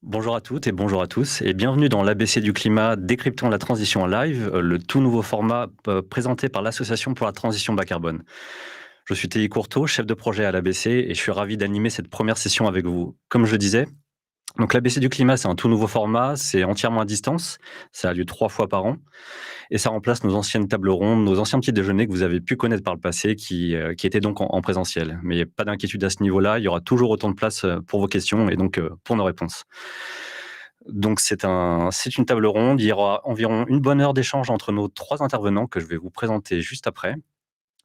Bonjour à toutes et bonjour à tous et bienvenue dans l'ABC du climat décryptant la transition en live, le tout nouveau format présenté par l'Association pour la transition bas carbone. Je suis Théo Courteau, chef de projet à l'ABC et je suis ravi d'animer cette première session avec vous. Comme je le disais, donc l'ABC du climat, c'est un tout nouveau format, c'est entièrement à distance, ça a lieu 3 fois par an et ça remplace nos anciennes tables rondes, nos anciens petits déjeuners que vous avez pu connaître par le passé qui étaient donc en présentiel. Mais pas d'inquiétude à ce niveau-là, il y aura toujours autant de place pour vos questions et donc pour nos réponses. Donc c'est une table ronde. Il y aura environ une bonne heure d'échange entre nos 3 intervenants que je vais vous présenter juste après.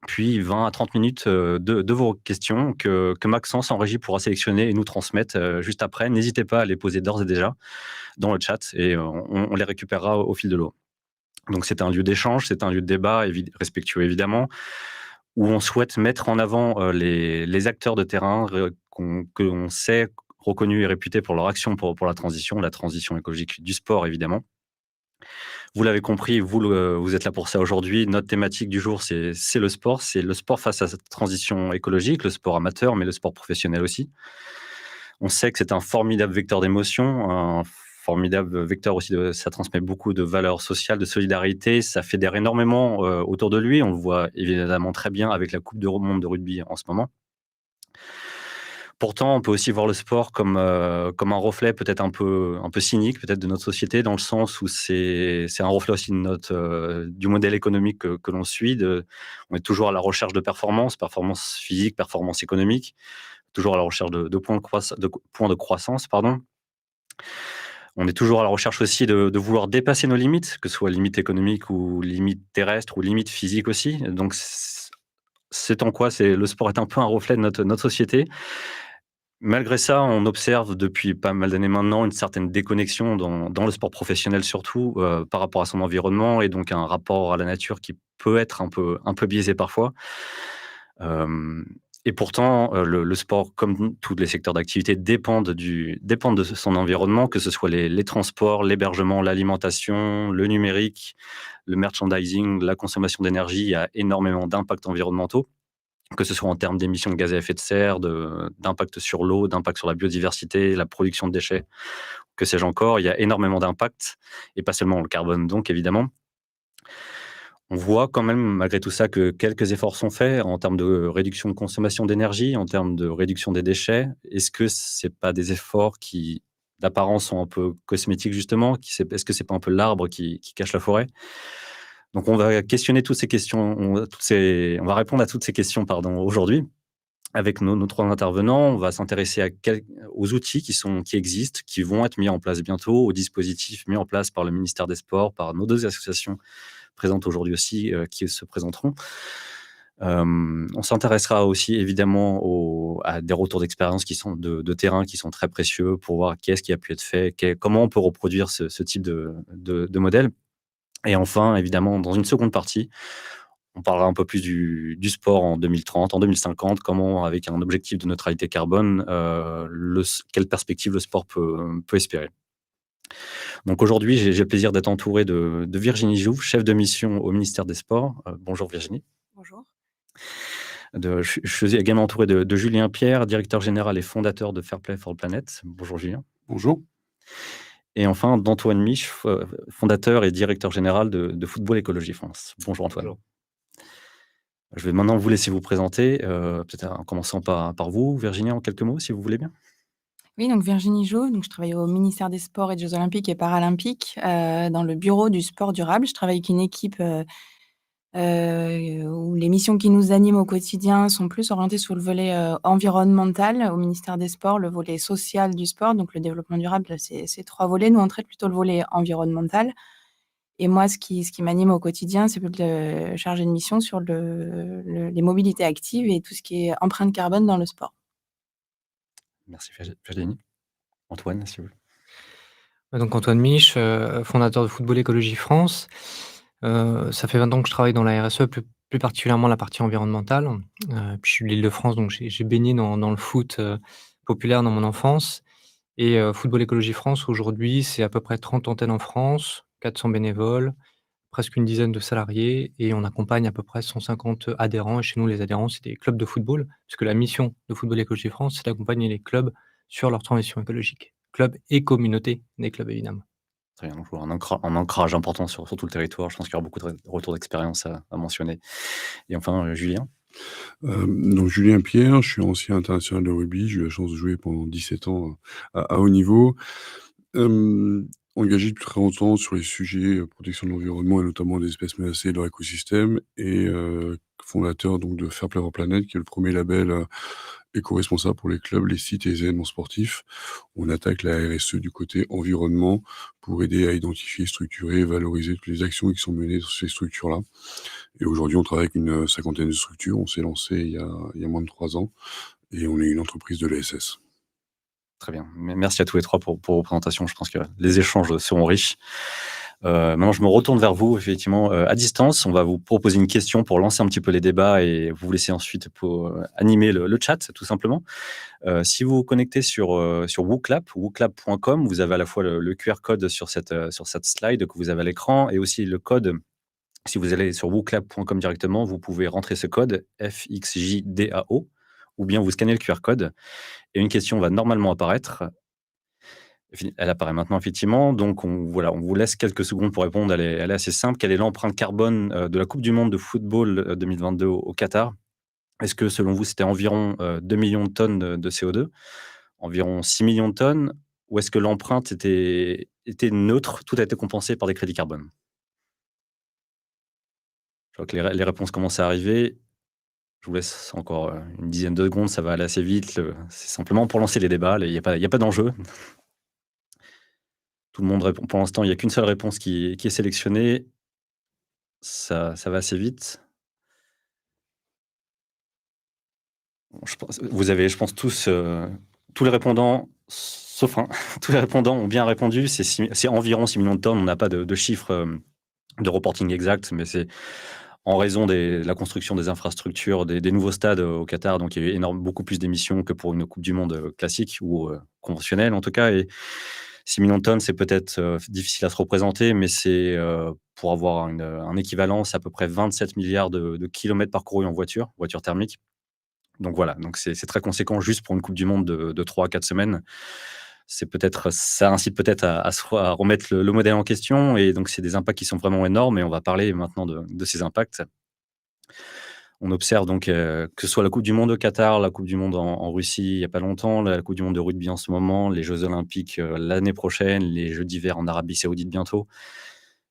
Puis 20 à 30 minutes, de vos questions que Maxence en régie pourra sélectionner et nous transmettre, juste après. N'hésitez pas à les poser d'ores et déjà dans le chat et on les récupérera au fil de l'eau. Donc c'est un lieu d'échange, c'est un lieu de débat respectueux évidemment, où on souhaite mettre en avant, les acteurs de terrain que l'on sait reconnus et réputés pour leur action pour la transition écologique du sport évidemment. Vous l'avez compris, vous êtes là pour ça aujourd'hui. Notre thématique du jour, c'est le sport. C'est le sport face à cette transition écologique, le sport amateur, mais le sport professionnel aussi. On sait que c'est un formidable vecteur d'émotion, un formidable vecteur aussi ça transmet beaucoup de valeurs sociales, de solidarité. Ça fédère énormément autour de lui. On le voit évidemment très bien avec la Coupe du monde de rugby en ce moment. Pourtant, on peut aussi voir le sport comme un reflet peut-être un peu cynique, peut-être de notre société, dans le sens où c'est un reflet aussi de du modèle économique que l'on suit. On est toujours à la recherche de performance physique, performance économique, toujours à la recherche de points de croissance, pardon. On est toujours à la recherche aussi de vouloir dépasser nos limites, que ce soit limites économiques ou limites terrestres ou limites physiques aussi. Donc c'est en quoi le sport est un peu un reflet de notre société. Malgré ça, on observe depuis pas mal d'années maintenant une certaine déconnexion dans le sport professionnel surtout, par rapport à son environnement et donc un rapport à la nature qui peut être un peu biaisé parfois. Hem et pourtant, le sport, comme tous les secteurs d'activité, dépendent de son environnement, que ce soit les transports, l'hébergement, l'alimentation, le numérique, le merchandising, la consommation d'énergie. Il y a énormément d'impacts environnementaux, que ce soit en termes d'émissions de gaz à effet de serre, d'impact sur l'eau, d'impact sur la biodiversité, la production de déchets, que sais-je encore. Il y a énormément d'impacts et pas seulement le carbone donc évidemment. On voit quand même malgré tout ça que quelques efforts sont faits en termes de réduction de consommation d'énergie, en termes de réduction des déchets. Est-ce que c'est pas des efforts qui, d'apparence, sont un peu cosmétiques justement? Est-ce que c'est pas un peu l'arbre qui cache la forêt? Donc on va questionner toutes ces questions, on va répondre à toutes ces questions, pardon, aujourd'hui. Avec nos 3 intervenants, on va s'intéresser aux outils qui existent, qui vont être mis en place bientôt, aux dispositifs mis en place par le ministère des Sports, par nos 2 associations présentes aujourd'hui aussi, qui se présenteront. On s'intéressera aussi évidemment à des retours d'expérience qui sont de terrain, qui sont très précieux pour voir qu'est-ce qui a pu être fait, comment on peut reproduire ce type de modèle. Et enfin, évidemment, dans une seconde partie, on parlera un peu plus du sport en 2030, en 2050, comment avec un objectif de neutralité carbone, quelle perspective le sport peut espérer. Donc aujourd'hui, j'ai le plaisir d'être entouré de Virginie Jouve, chef de mission au ministère des Sports. Bonjour Virginie. Bonjour. Je suis également entouré de Julien Pierre, directeur général et fondateur de Fair Play for the Planet. Bonjour Julien. Bonjour. Et enfin d'Antoine Mich, fondateur et directeur général de Football Écologie France. Bonjour Antoine. Bonjour. Je vais maintenant vous laisser vous présenter, peut-être en commençant par vous, Virginie, en quelques mots, si vous voulez bien? Oui, donc Virginie Jo, donc je travaille au ministère des Sports et des Jeux olympiques et paralympiques, dans le bureau du sport durable. Je travaille avec une équipe, où les missions qui nous animent au quotidien sont plus orientées sur le volet, environnemental au ministère des Sports, le volet social du sport, donc le développement durable, c'est 3 volets. Nous, on traite plutôt le volet environnemental et moi, ce qui m'anime au quotidien, c'est plutôt chargée de mission sur les mobilités actives et tout ce qui est empreinte carbone dans le sport. Merci Virginie. Antoine, si vous voulez. Donc Antoine Mich, fondateur de Football Écologie France. Ça fait 20 ans que je travaille dans la RSE, plus particulièrement la partie environnementale. Puis je suis de l'Île-de-France, donc j'ai baigné dans le foot, populaire dans mon enfance et Football Écologie France aujourd'hui, c'est à peu près 30 antennes en France, 400 bénévoles, presque une dizaine de salariés et on accompagne à peu près 150 adhérents et chez nous les adhérents, c'est des clubs de football, puisque la mission de Football Écologie France, c'est d'accompagner les clubs sur leur transition écologique. clubs et communautés des clubs, évidemment. Très bien, donc je vois un ancrage important sur tout le territoire. Je pense qu'il y aura beaucoup de retours d'expérience à mentionner. Et enfin, Julien? Donc Julien Pierre, je suis ancien international de rugby. J'ai eu la chance de jouer pendant 17 ans à haut niveau. Engagé depuis très longtemps sur les sujets, protection de l'environnement et notamment des espèces menacées et de leur écosystème et fondateur donc de Fair Play for Planet, qui est le premier label, éco-responsable pour les clubs, les sites et les événements sportifs. On attaque la RSE du côté environnement pour aider à identifier, structurer et valoriser toutes les actions qui sont menées sur ces structures-là. Et aujourd'hui, on travaille avec une cinquantaine de structures. On s'est lancé il y a moins de 3 ans et on est une entreprise de l'ESS. Très bien. Merci à tous les 3 pour vos présentations. Je pense que les échanges seront riches. Maintenant, je me retourne vers vous, effectivement, à distance. On va vous proposer une question pour lancer un petit peu les débats et vous laisser ensuite pour animer le chat, tout simplement. Si vous vous connectez sur WooClap, wooclap.com, vous avez à la fois le QR code sur cette slide que vous avez à l'écran et aussi le code. Si vous allez sur wooclap.com directement, vous pouvez rentrer ce code FXJDAO ou bien vous scannez le QR code et une question va normalement apparaître. Elle apparaît maintenant, effectivement. Donc, on vous laisse quelques secondes pour répondre. Elle est assez simple. Quelle est l'empreinte carbone de la Coupe du monde de football 2022 au Qatar? Est-ce que, selon vous, c'était environ 2 millions de tonnes de CO2, environ 6 millions de tonnes, ou est-ce que l'empreinte était neutre, tout a été compensé par des crédits carbone? Je vois que les réponses commencent à arriver. Je vous laisse encore une dizaine de secondes, ça va aller assez vite. C'est simplement pour lancer les débats. Il n'y a pas d'enjeu. Tout le monde répond. Pour l'instant, il n'y a qu'une seule réponse qui est sélectionnée. Ça va assez vite. Vous avez, je pense, tous les répondants, sauf un, tous les répondants ont bien répondu. C'est environ 6 millions de tonnes. On n'a pas de chiffres de reporting exact, mais c'est en raison de la construction des infrastructures, des nouveaux stades au Qatar. Donc, il y a eu beaucoup plus d'émissions que pour une Coupe du monde classique ou conventionnelle, en tout cas. Et 6 millions de tonnes, c'est peut-être difficile à se représenter, mais c'est pour avoir un équivalent, c'est à peu près 27 milliards de kilomètres parcourus en voiture thermique. Donc voilà, donc c'est très conséquent juste pour une Coupe du monde de 3 à 4 semaines. Ça incite peut-être à remettre le modèle en question, et donc c'est des impacts qui sont vraiment énormes, et on va parler maintenant de ces impacts. On observe donc que ce soit la Coupe du monde au Qatar, la Coupe du monde en Russie il n'y a pas longtemps, la Coupe du monde de rugby en ce moment, les Jeux olympiques l'année prochaine, les Jeux d'hiver en Arabie Saoudite bientôt.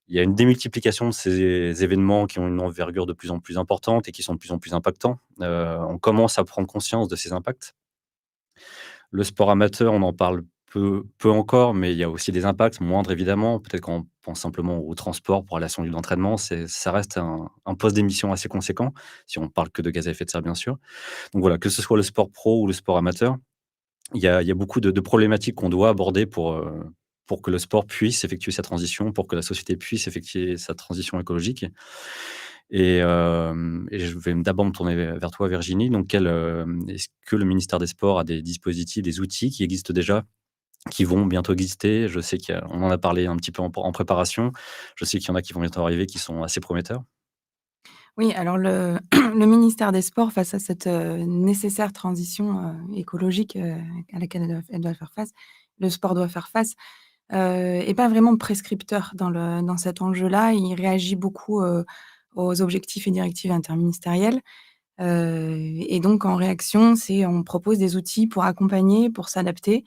Il y a une démultiplication de ces événements qui ont une envergure de plus en plus importante et qui sont de plus en plus impactants. On commence à prendre conscience de ces impacts. Le sport amateur, on en parle peu encore, mais il y a aussi des impacts, moindres évidemment. Peut-être quand on pense simplement au transport pour aller à son lieu d'entraînement, ça reste un poste d'émission assez conséquent, si on parle que de gaz à effet de serre, bien sûr. Donc voilà, que ce soit le sport pro ou le sport amateur, il y a beaucoup de problématiques qu'on doit aborder pour que le sport puisse effectuer sa transition, pour que la société puisse effectuer sa transition écologique. Et je vais d'abord me tourner vers toi, Virginie. Donc, est-ce que le ministère des Sports a des dispositifs, des outils qui existent déjà, qui vont bientôt exister? Je sais qu'on en a parlé un petit peu en préparation. Je sais qu'il y en a qui vont bientôt arriver, qui sont assez prometteurs. Oui, alors le le ministère des Sports, face à cette nécessaire transition écologique à laquelle elle doit faire face, le sport doit faire face, est pas vraiment prescripteur dans cet enjeu-là. Il réagit beaucoup aux objectifs et directives interministérielles. Et donc en réaction, on propose des outils pour accompagner, pour s'adapter,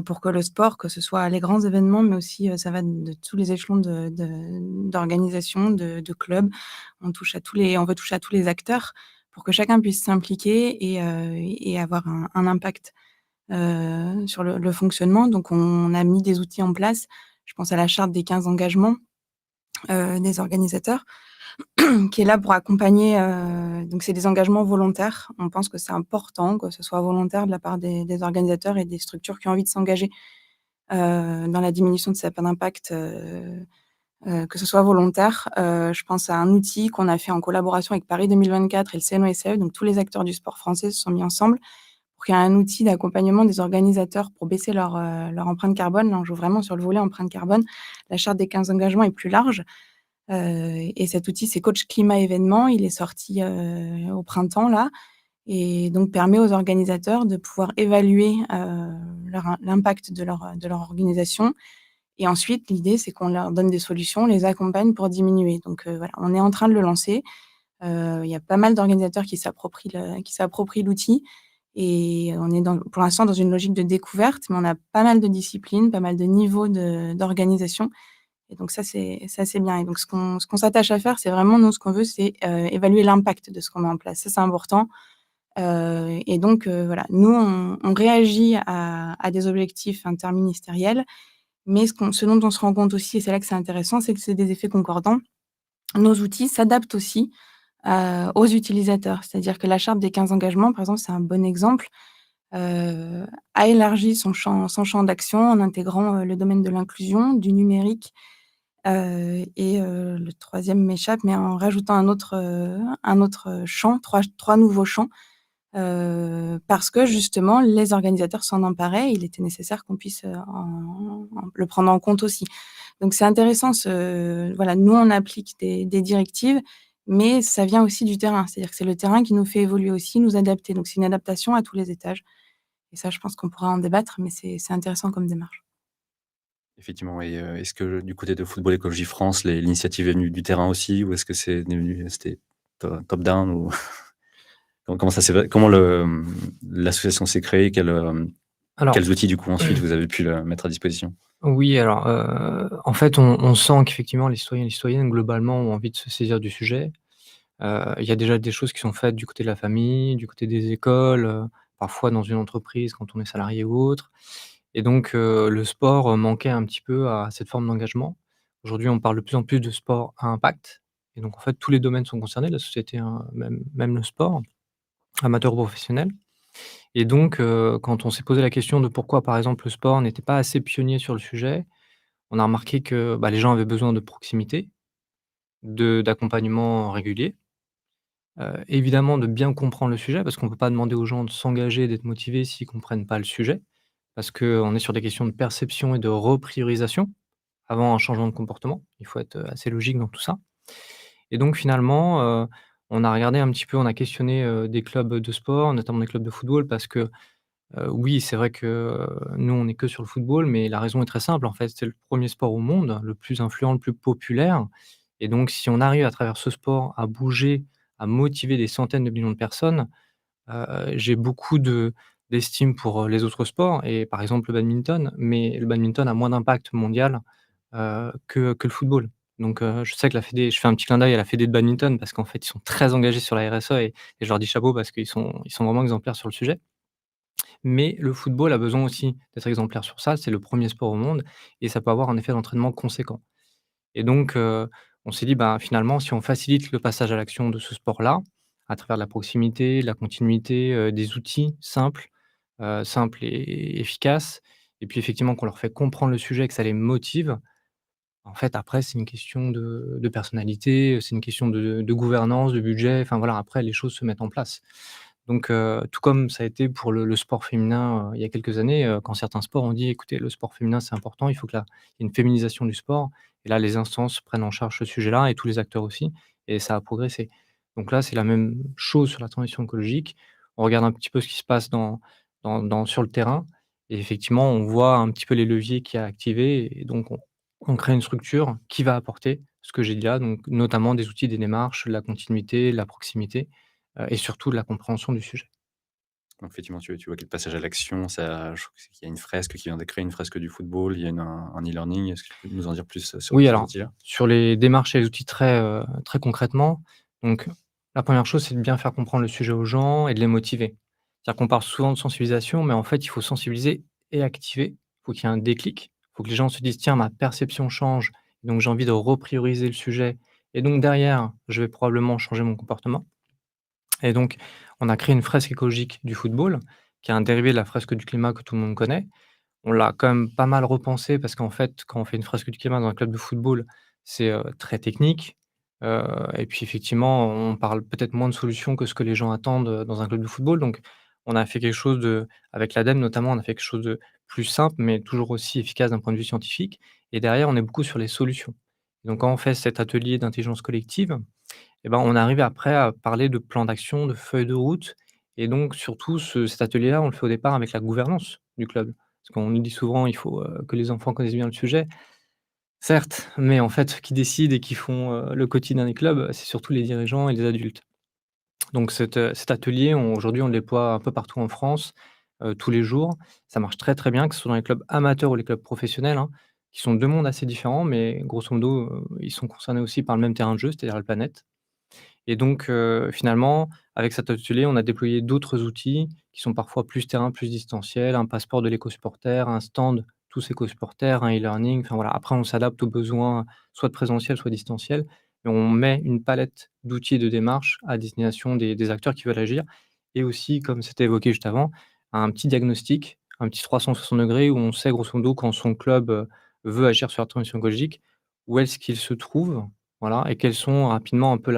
pour que le sport, que ce soit les grands événements, mais aussi, ça va de tous les échelons d'organisation, de clubs. On veut toucher à tous les acteurs pour que chacun puisse s'impliquer et avoir un impact, sur le fonctionnement. Donc on a mis des outils en place. Je pense à la charte des 15 engagements, des organisateurs, qui est là pour accompagner, donc c'est des engagements volontaires. On pense que c'est important que ce soit volontaire de la part des organisateurs et des structures qui ont envie de s'engager, dans la diminution de cet impact, que ce soit volontaire. Je pense à un outil qu'on a fait en collaboration avec Paris 2024 et le CNOSF, donc tous les acteurs du sport français se sont mis ensemble pour qu'il y ait un outil d'accompagnement des organisateurs pour baisser leur empreinte carbone. Là, on joue vraiment sur le volet empreinte carbone. La charte des 15 engagements est plus large. Et cet outil, c'est Coach Climat Événement. Il est sorti au printemps là, et donc permet aux organisateurs de pouvoir évaluer, l'impact de leur organisation et ensuite l'idée, c'est qu'on leur donne des solutions, on les accompagne pour diminuer. Donc voilà, on est en train de le lancer. Il y a pas mal d'organisateurs qui s'approprient l'outil et on est pour l'instant dans une logique de découverte, mais on a pas mal de disciplines, pas mal de niveaux d'organisation et donc ça, c'est bien et donc ce qu'on s'attache à faire, c'est vraiment nous, ce qu'on veut, c'est, évaluer l'impact de ce qu'on met en place. Ça, c'est important, et donc voilà, nous, on réagit à des objectifs interministériels, mais ce dont on se rend compte aussi et c'est là que c'est intéressant, c'est que c'est des effets concordants. Nos outils s'adaptent aussi aux utilisateurs. C'est-à-dire que la charte des 15 engagements, par exemple, c'est un bon exemple, a élargi son champ d'action en intégrant, le domaine de l'inclusion, du numérique, et le troisième m'échappe, mais en rajoutant un autre champ, trois nouveaux champs, parce que justement les organisateurs s'en emparaient. Il était nécessaire qu'on puisse, le prendre en compte aussi. Donc c'est intéressant voilà, nous on applique des directives, mais ça vient aussi du terrain. C'est-à-dire que c'est le terrain qui nous fait évoluer aussi, nous adapter. Donc c'est une adaptation à tous les étages et ça, je pense qu'on pourra en débattre, mais c'est intéressant comme démarche. Effectivement et est-ce que du côté de Football Écologie France, l'initiative est venue du terrain aussi ou est-ce que c'était top down ou comment l'association s'est créée? Alors Quels outils du coup ensuite vous avez pu le mettre à disposition? oui, alors, en fait, on sent qu'effectivement les citoyens et les citoyennes globalement ont envie de se saisir du sujet. Il y a déjà des choses qui sont faites du côté de la famille, du côté des écoles, parfois dans une entreprise quand on est salarié ou autre et donc le sport, manquait un petit peu à cette forme d'engagement. Aujourd'hui, on parle de plus en plus de sport à impact et donc en fait, tous les domaines sont concernés, la société, hein, même le sport, amateur ou professionnel et donc quand on s'est posé la question de pourquoi, par exemple, le sport n'était pas assez pionnier sur le sujet, on a remarqué que, bah, les gens avaient besoin de proximité, d'accompagnement régulier. Évidemment de bien comprendre le sujet parce qu'on ne peut pas demander aux gens de s'engager, d'être motivés s'ils ne comprennent pas le sujet. Parce qu'on est sur des questions de perception et de repriorisation avant un changement de comportement. Il faut être, assez logique dans tout ça et donc finalement, on a regardé un petit peu, on a questionné, des clubs de sport, notamment des clubs de football parce que, oui, c'est vrai que, nous on est que sur le football, mais la raison est très simple en fait, c'est le premier sport au monde, le plus influent, le plus populaire et donc si on arrive à travers ce sport à bouger, à motiver des centaines de millions de personnes, j'ai beaucoup d'estime pour, les autres sports et par exemple le badminton, mais le badminton a moins d'impact mondial, que le football. Donc je sais que la fédé je fais un petit clin d'œil à la fédé de badminton parce qu'en fait, ils sont très engagés sur la RSE et je leur dis chapeau parce qu'ils sont vraiment exemplaires sur le sujet. Mais le football a besoin aussi d'être exemplaire sur ça, c'est le premier sport au monde et ça peut avoir un effet d'entraînement conséquent. Et donc, on s'est dit: «Ben, finalement, si on facilite le passage à l'action de ce sport-là, à travers de la proximité, de la continuité, des outils simples et efficaces et puis effectivement qu'on leur fait comprendre le sujet, que ça les motive». En fait, après, c'est une question de personnalité, c'est une question de gouvernance, de budget, enfin voilà, après les choses se mettent en place. Donc, tout comme ça a été pour le sport féminin, il y a quelques années, quand certains sports ont dit: «Écoutez, le sport féminin, c'est important, il faut que il y ait une féminisation du sport» et là, les instances prennent en charge ce sujet-là et tous les acteurs aussi et ça a progressé. Donc là, c'est la même chose sur la transition écologique. On regarde un petit peu ce qui se passe sur le terrain et effectivement, on voit un petit peu les leviers qu'il y a à activer et donc on crée une structure qui va apporter ce que j'ai dit là, donc notamment des outils, des démarches, de la continuité, de la proximité, et surtout de la compréhension du sujet. Donc effectivement, tu vois que le passage à l'action, ça je crois qu'il y a une fresque qui vient de créer une fresque du football, il y a un e-learning. Est-ce que tu peux nous en dire plus, sur Oui, ces alors, outils-là? sur les démarches et les outils très concrètement, donc la première chose, c'est de bien faire comprendre le sujet aux gens et de les motiver. C'est-à-dire qu'on parle souvent de sensibilisation, mais en fait, il faut sensibiliser et activer. Il faut qu'il y ait un déclic. Il faut que les gens se disent: «Tiens, ma perception change, donc j'ai envie de reprioriser le sujet et donc derrière, je vais probablement changer mon comportement». Et donc, on a créé une fresque écologique du football, qui est un dérivé de la fresque du climat que tout le monde connaît. On l'a quand même pas mal repensé parce qu'en fait, quand on fait une fresque du climat dans un club de football, c'est, très technique, et puis effectivement, on parle peut-être moins de solutions que ce que les gens attendent, dans un club de football. Donc on a fait quelque chose avec l'ADEME notamment, on a fait quelque chose de plus simple, mais toujours aussi efficace d'un point de vue scientifique et derrière, on est beaucoup sur les solutions. Donc quand on fait cet atelier d'intelligence collective et ben, on arrive après à parler de plan d'action, de feuille de route Et donc surtout cet atelier-là, on le fait au départ avec la gouvernance du club. Parce qu'on nous dit souvent: «Il faut, que les enfants connaissent bien le sujet». Certes, mais en fait, ceux qui décident et qui font, le quotidien des clubs, c'est surtout les dirigeants et les adultes. Donc cet atelier, aujourd'hui, on le déploie un peu partout en France, tous les jours. Ça marche très, très bien, que ce soit dans les clubs amateurs ou les clubs professionnels, hein, qui sont 2 mondes assez différents, mais grosso modo, ils sont concernés aussi par le même terrain de jeu, c'est-à-dire la planète. Et donc, finalement, avec cet atelier, on a déployé d'autres outils qui sont parfois plus terrain, plus distanciel, un passeport de l'éco-supporter, un stand tous éco-supporters, un e-learning, enfin voilà. Après, on s'adapte aux besoins, soit de présentiel, soit distanciel, mais on met une palette d'outils et de démarches à destination des acteurs qui veulent agir et aussi, comme c'était évoqué juste avant, un petit diagnostic, un petit 360° où on sait grosso modo quand son club, veut agir sur la transition écologique, où est-ce qu'il se trouve, voilà, et quelles sont rapidement un peu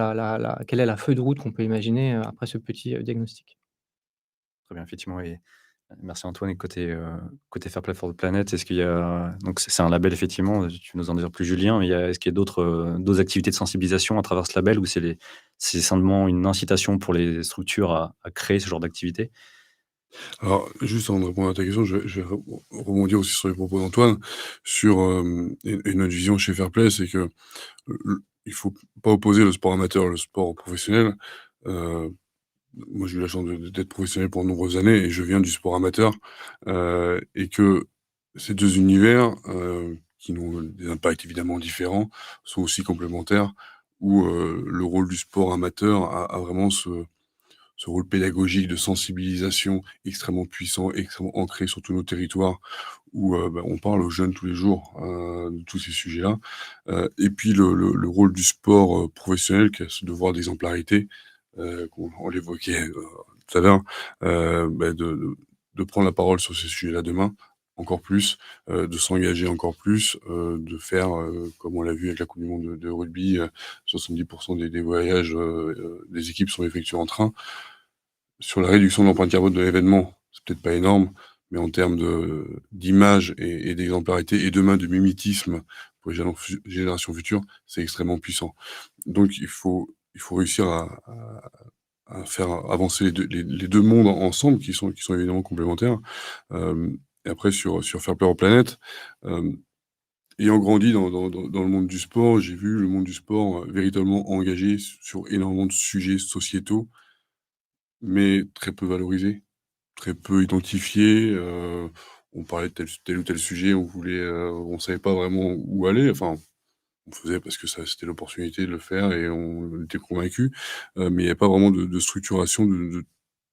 quelle est la feuille de route qu'on peut imaginer, après ce petit, diagnostic? Très bien, effectivement et merci Antoine et côté Fair Play for the Planet, est-ce qu'il y a donc c'est un label effectivement, tu nous en dire plus Julien, mais est-ce qu'il y a d'autres activités de sensibilisation à travers ce label ou c'est simplement une incitation pour les structures à créer ce genre d'activité? Alors, juste avant de répondre à ta question, je vais rebondir aussi sur les propos d'Antoine, sur, et notre vision chez Fairplay, c'est que, il faut pas opposer le sport amateur et le sport professionnel. Heu, Moi, j'ai eu la chance d'être professionnel pendant de nombreuses années et je viens du sport amateur, et que ces 2 univers, qui ont des impacts évidemment différents, sont aussi complémentaires, où, le rôle du sport amateur a vraiment ce rôle pédagogique de sensibilisation extrêmement puissant, extrêmement ancré sur tous nos territoires où, on parle aux jeunes tous les jours, de tous ces sujets-là. Et puis le rôle du sport, professionnel qui a ce devoir d'exemplarité, on l'évoquait, tout à l'heure, de prendre la parole sur ces sujets-là demain, encore plus, de s'engager encore plus, de faire, comme on l'a vu avec la coupe du monde de rugby, 70 des voyages, des équipes sont effectués en train. Sur la réduction de l'empreinte carbone de l'événement, c'est peut-être pas énorme, mais en termes d'image et d'exemplarité et demain de mimétisme pour les générations futures, c'est extrêmement puissant. Donc il faut réussir à faire avancer les deux mondes ensemble qui sont évidemment complémentaires. Et après sur Fair Play aux planètes, ayant grandi dans le monde du sport, j'ai vu le monde du sport, véritablement engagé sur énormément de sujets sociétaux, mais très peu valorisés. Très peu identifié, on parlait de tel ou tel sujet, on savait pas vraiment où aller, enfin, on faisait parce que ça c'était l'opportunité de le faire et on était convaincus, mais il y a pas vraiment de structuration de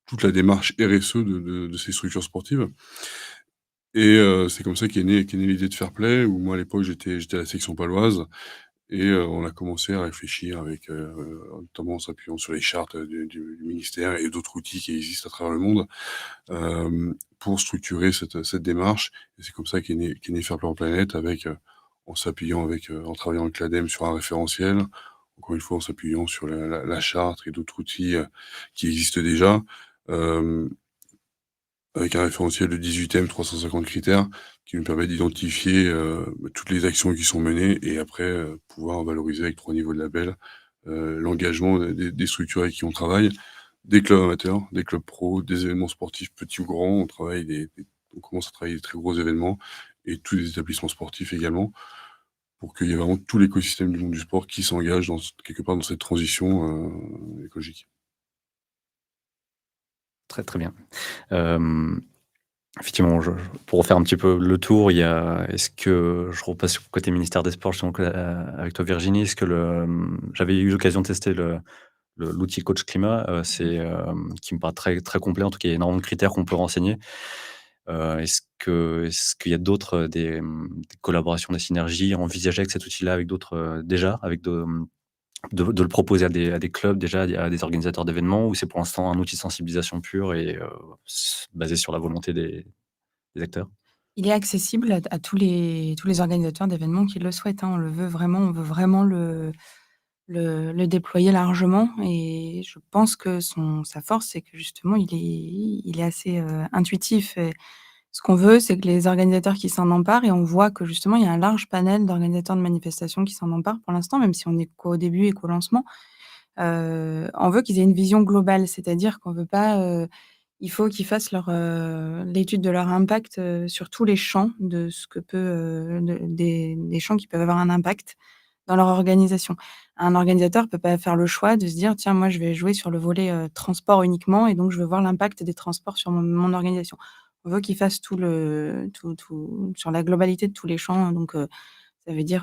toute la démarche RSE de ces structures sportives et c'est comme ça qu'est née l'idée de Fairplay où moi à l'époque j'étais à la section paloise et on a commencé à réfléchir avec, notamment en s'appuyant sur les chartes, du ministère et d'autres outils qui existent à travers le monde, pour structurer cette démarche et c'est comme ça qu'est né Fair Play en Planète avec, en s'appuyant en travaillant avec l'ADEME sur un référentiel, encore une fois en s'appuyant sur la charte et d'autres outils, qui existent déjà, hem, avec un référentiel de 18 thèmes, 350 critères qui nous permet d'identifier, toutes les actions qui sont menées et après, pouvoir valoriser avec 3 niveaux de label, l'engagement des structures avec qui on travaille. Des clubs amateurs, des clubs pro, des événements sportifs petits ou grands. On commence à travailler des très gros événements et tous les établissements sportifs également, pour qu'il y ait vraiment tout l'écosystème du monde du sport qui s'engage quelque part dans cette transition, écologique. Très, très bien. Hem, Effectivement, pour refaire un petit peu le tour, est-ce que je repasse sur côté ministère des Sports, justement, avec toi Virginie, est-ce que j'avais eu l'occasion de tester l'outil Coach Climat, qui me paraît très, très complet. En tout cas, il y a énormément de critères qu'on peut renseigner. Est-ce qu'il y a d'autres, des collaborations, des synergies envisagées avec cet outil-là, avec d'autres, déjà, avec de le proposer à des clubs déjà, à des organisateurs d'événements ou c'est pour l'instant un outil de sensibilisation pur et basé sur la volonté des acteurs? Il est accessible à tous les organisateurs d'événements qui le souhaitent, hein. On veut vraiment le déployer largement et je pense que sa force, c'est que justement il est assez, intuitif et ce qu'on veut, c'est que les organisateurs qui s'en emparent et on voit que justement il y a un large panel d'organisateurs de manifestations qui s'en emparent pour l'instant, même si on est qu'au début et qu'au lancement. on veut qu'ils aient une vision globale, c'est-à-dire qu'on veut pas, il faut qu'ils fassent l'étude de leur impact, sur tous les champs de ce que peut, des champs qui peuvent avoir un impact dans leur organisation. Un organisateur peut pas faire le choix de se dire: «Tiens, moi, je vais jouer sur le volet, transport uniquement et donc je veux voir l'impact des transports sur mon organisation». On veut qu'ils fassent tout sur la globalité de tous les champs, donc ça veut dire,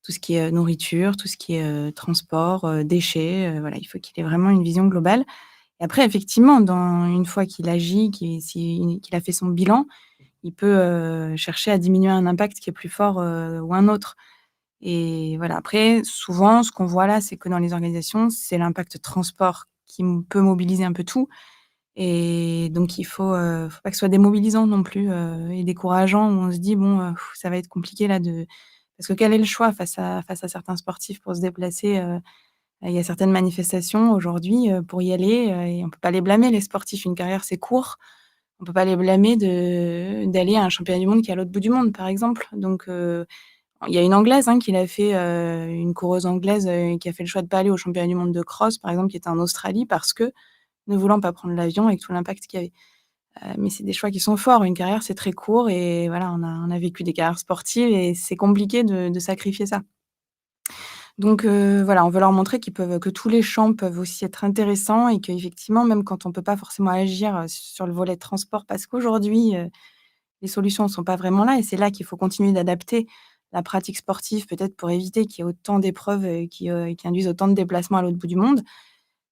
tout ce qui est, nourriture, tout ce qui est, transport, déchets, voilà, il faut qu'il ait vraiment une vision globale et après effectivement, une fois qu'il agit, qu'il a fait son bilan, il peut, chercher à diminuer un impact qui est plus fort, ou un autre. Et voilà, après, souvent, ce qu'on voit là, c'est que dans les organisations, c'est l'impact transport qui peut mobiliser un peu tout et donc faut pas que ce soit démobilisant non plus, et décourageant où on se dit: «Bon, ça va être compliqué là de» parce que quel est le choix face à certains sportifs pour se déplacer, il y a certaines manifestations aujourd'hui, pour y aller, et on peut pas les blâmer les sportifs. Une carrière, c'est court. On peut pas les blâmer d'aller à un championnat du monde qui est à l'autre bout du monde, par exemple. Donc il y a une Anglaise, hein, qui l'a fait, une coureuse anglaise, qui a fait le choix de pas aller au championnat du monde de cross, par exemple, qui était en Australie parce que ne voulant pas prendre l'avion avec tout l'impact qu'il y avait. Mais c'est des choix qui sont forts. Une carrière, c'est très court et voilà, on a vécu des carrières sportives et c'est compliqué de sacrifier ça. Donc voilà, on veut leur montrer que tous les champs peuvent aussi être intéressants et qu'effectivement, même quand on peut pas forcément agir, sur le volet transport parce qu'aujourd'hui, les solutions ne sont pas vraiment là et c'est là qu'il faut continuer d'adapter la pratique sportive, peut-être pour éviter qu'il y ait autant d'épreuves, qui induisent autant de déplacements à l'autre bout du monde.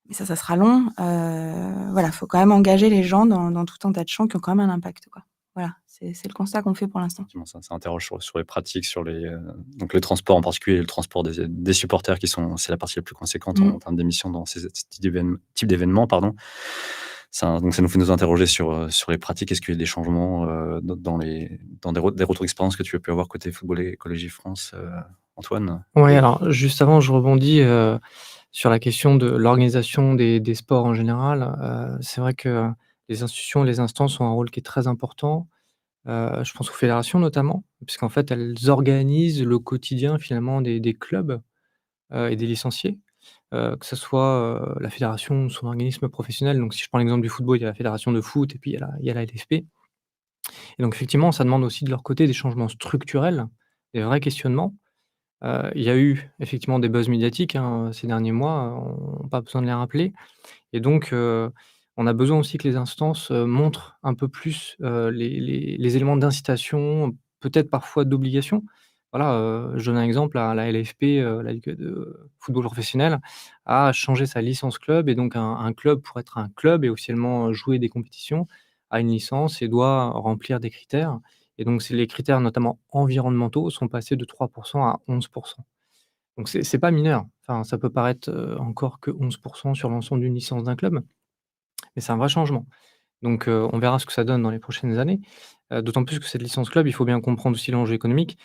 Mais ça sera long. Voilà, faut quand même engager les gens dans tout un tas de champs qui ont quand même un impact, quoi. Voilà, c'est le constat qu'on fait pour l'instant. Effectivement, ça interroge sur les pratiques, sur donc les transports, en particulier le transport des supporters c'est la partie la plus conséquente en Mmh. termes d'émissions dans ces types d'événements, pardon. Donc ça nous fait nous interroger sur les pratiques. Est-ce qu'il y a des changements, dans des retours d'expérience que tu as pu avoir côté Football Écologie France, Antoine? Ouais, alors juste avant, je rebondis, sur la question de l'organisation des sports en général. C'est vrai que les institutions, les instances ont un rôle qui est très important. Je pense aux fédérations notamment, puisqu'en fait, elles organisent le quotidien finalement des clubs, et des licenciés. Que ce soit, la fédération ou son organisme professionnel. Donc si je prends l'exemple du football, il y a la fédération de foot et puis il y a la LFP. Et donc effectivement, ça demande aussi de leur côté des changements structurels, des vrais questionnements. Il y a eu effectivement des buzz médiatiques, hein, ces derniers mois, pas besoin de les rappeler. Et donc on a besoin aussi que les instances, montrent un peu plus, les éléments d'incitation, peut-être parfois d'obligation. Voilà, je donne un exemple, la LFP, la Ligue de football professionnel, a changé sa licence club et donc un club pour être un club et officiellement jouer des compétitions, a une licence et doit remplir des critères et donc c'est les critères notamment environnementaux sont passés de 3 à 11. Donc c'est pas mineur. Enfin, ça peut paraître, encore que 11 sur l'ensemble d'une licence d'un club, mais c'est un vrai changement. Donc on verra ce que ça donne dans les prochaines années, d'autant plus que cette licence club, il faut bien comprendre aussi l'enjeu économique.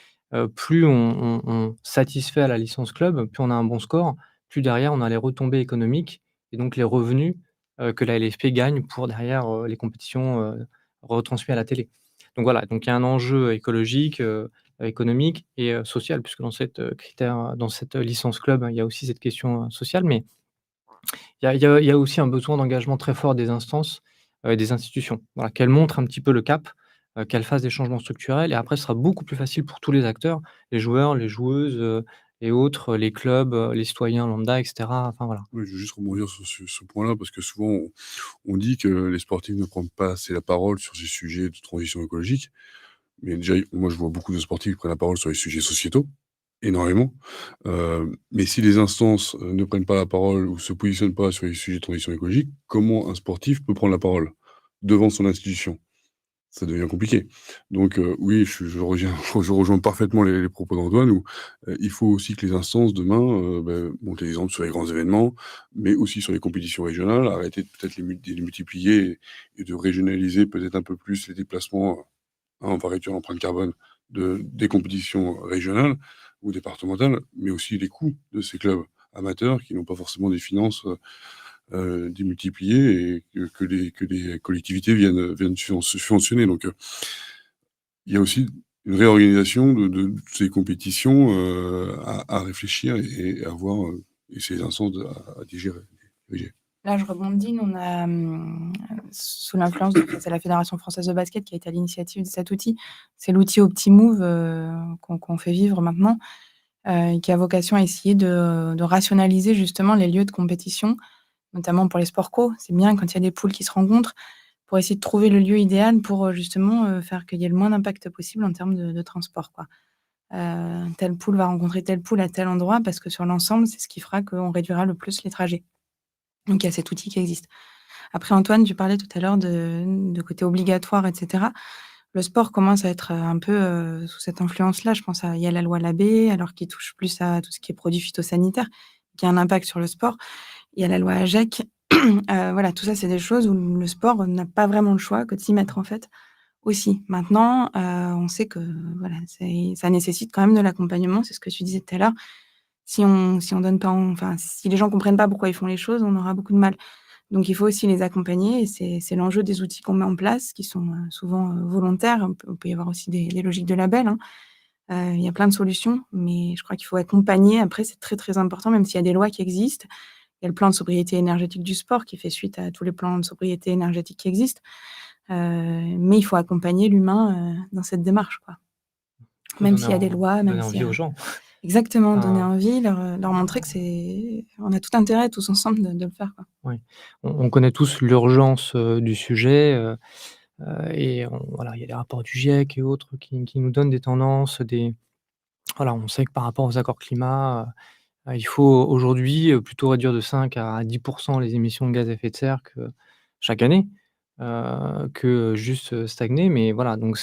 Plus on satisfait à la licence club, plus on a un bon score, plus derrière on a les retombées économiques et donc les revenus, que la LFP gagne pour derrière, les compétitions, retransmis à la télé. Donc voilà, donc il y a un enjeu écologique, économique et social puisque dans cette licence club, il y a aussi cette question, sociale mais il y a aussi un besoin d'engagement très fort des instances, et des institutions. Voilà, qu'elles montrent un petit peu le cap, qu'elles fassent des changements structurels et après ce sera beaucoup plus facile pour tous les acteurs, les joueurs, les joueuses, et autres, les clubs, les citoyens lambda et cetera, enfin voilà. Oui, je veux juste rebondir sur ce point-là parce que souvent on dit que les sportifs ne prennent pas assez la parole sur ces sujets de transition écologique. Mais déjà, moi je vois beaucoup de sportifs qui prennent la parole sur les sujets sociétaux, énormément. Mais si les instances, ne prennent pas la parole ou se positionnent pas sur les sujets de transition écologique, comment un sportif peut prendre la parole devant son institution? Ça devient compliqué. Donc oui, je rejoins parfaitement les propos d'Antoine où, il faut aussi que les instances demain, montrent l'exemple sur les grands événements, mais aussi sur les compétitions régionales, arrêter de peut-être de les multiplier et de régionaliser peut-être un peu plus les déplacements, hein. On va réduire l'empreinte carbone des compétitions régionales ou départementales, mais aussi les coûts de ces clubs amateurs qui n'ont pas forcément des finances, démultipliées et que les collectivités viennent subventionner. Donc il y a aussi une réorganisation de ces compétitions, à réfléchir et à voir, et ces instances à diriger. Là, je rebondis. Nous, on a, sous l'influence c'est la Fédération française de basket qui a été à l'initiative de cet outil. C'est l'outil OptiMove qu'on fait vivre maintenant, et qui a vocation à essayer de rationaliser justement les lieux de compétition, notamment pour les sports co. C'est bien quand il y a des poules qui se rencontrent pour essayer de trouver le lieu idéal pour justement faire qu'il y ait le moins d'impact possible en termes de transport, quoi. Telle poule va rencontrer telle poule à tel endroit parce que sur l'ensemble, c'est ce qui fera qu'on réduira le plus les trajets. Donc il y a cet outil qui existe. Après, Antoine, tu parlais tout à l'heure de côté obligatoire, et cetera. Le sport commence à être un peu sous cette influence-là. Je pense il y a la loi Labbé, alors qui touche plus à tout ce qui est produits phytosanitaires, qui a un impact sur le sport. Il y a la loi AGEC. Voilà, tout ça, c'est des choses où le sport n'a pas vraiment le choix que de s'y mettre, en fait, aussi. Maintenant, on sait que voilà, ça nécessite quand même de l'accompagnement. C'est ce que tu disais tout à l'heure. Si on donne pas, enfin, si les gens comprennent pas pourquoi ils font les choses, on aura beaucoup de mal. Donc il faut aussi les accompagner et c'est l'enjeu des outils qu'on met en place qui sont souvent volontaires. On peut y avoir aussi des logiques de label, hein. Il y a plein de solutions, mais je crois qu'il faut accompagner. Après, c'est très, très important, même s'il y a des lois qui existent. Il y a le plan de sobriété énergétique du sport qui fait suite à tous les plans de sobriété énergétique qui existent. Mais il faut accompagner l'humain dans cette démarche, quoi. Faut Même donner s'il y a des lois, même donner s'il y envie a aux gens. exactement, donner Enfin, envie, leur montrer que on a tout intérêt tous ensemble de le faire, quoi. oui. On connaît tous l'urgence, du sujet, et voilà, il y a les rapports du GIEC et autres qui nous donnent des tendances, voilà, on sait que par rapport aux accords climat, il faut aujourd'hui, plutôt réduire de 5 à 10 les émissions de gaz à effet de serre que chaque année, que juste, stagner. Mais voilà, donc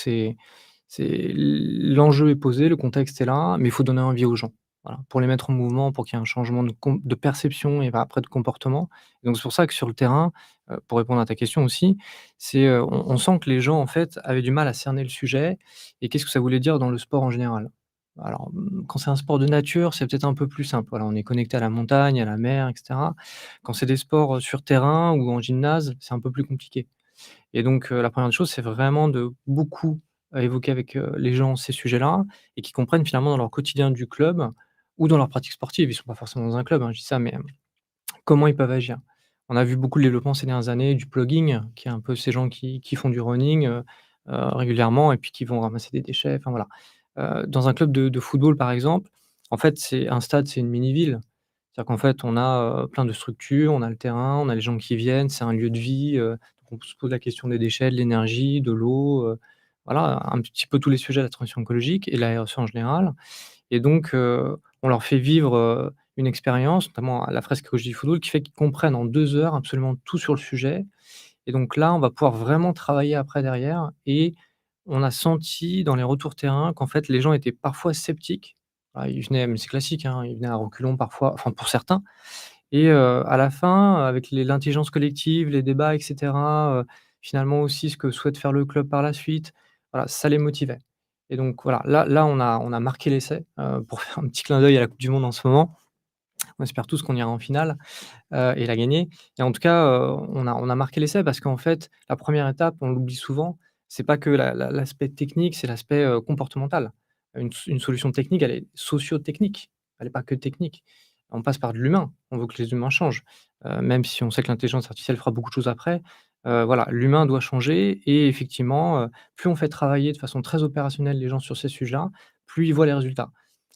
l'enjeu est posé, le contexte est là, mais il faut donner envie aux gens. Voilà, pour les mettre en mouvement, pour qu'il y ait un changement de perception et après de comportement. Donc c'est pour ça que sur le terrain, pour répondre à ta question aussi, on sent que les gens, en fait, avaient du mal à cerner le sujet et qu'est-ce que ça voulait dire dans le sport en général. Alors, quand c'est un sport de nature, c'est peut-être un peu plus simple. Voilà, on est connecté à la montagne, à la mer, et cetera. Quand c'est des sports, sur terrain ou en gymnase, c'est un peu plus compliqué. Et donc, la première chose, c'est vraiment de beaucoup, évoquer avec, les gens ces sujets-là et qu'ils comprennent finalement dans leur quotidien du club ou dans leur pratique sportive. Ils ne sont pas forcément dans un club, hein, je dis ça, mais, comment ils peuvent agir. On a vu beaucoup de développement ces dernières années du plugging, qui est un peu ces gens qui font du running, régulièrement et puis qui vont ramasser des déchets, enfin voilà. Dans un club de football, par exemple, en fait, c'est un stade, c'est une mini-ville. C'est-à-dire qu'en fait, on a, plein de structures, on a le terrain, on a les gens qui viennent, c'est un lieu de vie, donc on se pose la question des déchets, de l'énergie, de l'eau, voilà, un petit peu tous les sujets de la transition écologique et de la RSE en général. Et donc, on leur fait vivre, une expérience, notamment à la fresque écologie du football, qui fait qu'ils comprennent en 2 heures absolument tout sur le sujet. Et donc là, on va pouvoir vraiment travailler après derrière et on a senti dans les retours terrain qu'en fait, les gens étaient parfois sceptiques. Voilà, ils venaient, mais c'est classique, hein, ils venaient à reculons parfois, enfin pour certains. Et à la fin, avec l'intelligence collective, les débats et cetera, finalement aussi ce que souhaite faire le club par la suite, voilà, ça les motivait. Et donc voilà, là on a marqué l'essai, pour faire un petit clin d'œil à la coupe du monde en ce moment. On espère tous qu'on ira en finale, et la gagner. Et en tout cas, on a marqué l'essai parce qu'en fait, la première étape, on l'oublie souvent, c'est pas que l'aspect technique, c'est l'aspect, comportemental. Une solution technique, elle est socio-technique, elle est pas que technique. On passe par de l'humain, on veut que les humains changent, même si on sait que l'intelligence artificielle fera beaucoup de choses après. Voilà, l'humain doit changer et effectivement, plus on fait travailler de façon très opérationnelle les gens sur ces sujets-là, plus ils voient les résultats.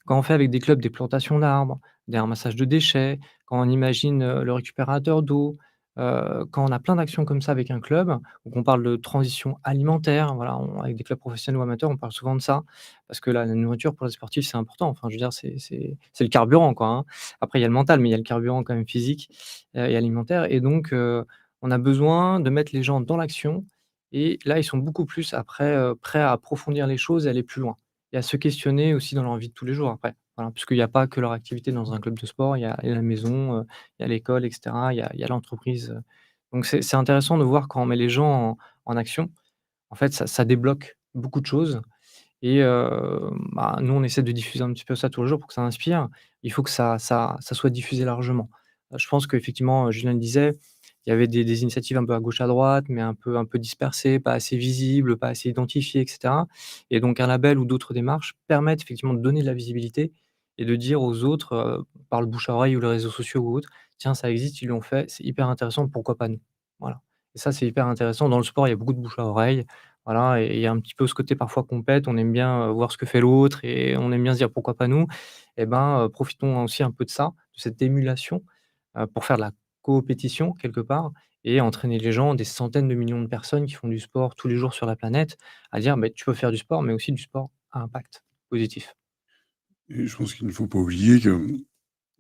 Quand on fait avec des clubs des plantations d'arbres, des ramassages de déchets, quand on imagine, le récupérateur d'eau, quand on a plein d'actions comme ça avec un club, ou qu'on parle de transition alimentaire, voilà, avec des clubs professionnels ou amateurs, on parle souvent de ça. Parce que la nourriture pour les sportifs, c'est important. Enfin, je veux dire, c'est le carburant, quoi, hein. Après, il y a le mental, mais il y a le carburant quand même physique, et alimentaire. Et donc, on a besoin de mettre les gens dans l'action et là, ils sont beaucoup plus après, prêts à approfondir les choses et aller plus loin et à se questionner aussi dans leur vie de tous les jours après. Voilà, puisqu'il y a pas que leur activité dans un club de sport, il y a la maison, il y a l'école et cetera, il y a l'entreprise, donc c'est intéressant de voir quand on met les gens en action, en fait, ça débloque beaucoup de choses et bah, nous, on essaie de diffuser un petit peu ça tous les jours pour que ça inspire. Il faut que ça soit diffusé largement. Je pense qu'effectivement, Julien le disait, il y avait des initiatives un peu à gauche, à droite, mais un peu dispersées, pas assez visibles, pas assez identifiées et cetera. Et donc un label ou d'autres démarches permettent effectivement de donner de la visibilité et de dire aux autres, par le bouche à oreille ou les réseaux sociaux ou autres: «Tiens, ça existe, ils l'ont fait, c'est hyper intéressant, pourquoi pas nous?» Voilà, et ça, c'est hyper intéressant. Dans le sport, il y a beaucoup de bouche à oreille, voilà, et il y a un petit peu ce côté parfois compète, on aime bien, voir ce que fait l'autre et on aime bien se dire: «Pourquoi pas nous?» Et ben, profitons aussi un peu de ça, de cette émulation, pour faire de la coopétition quelque part et entraîner les gens, des centaines de millions de personnes qui font du sport tous les jours sur la planète, à dire: «Beh, tu peux faire du sport, mais aussi du sport à impact positif». Et je pense qu'il ne faut pas oublier que,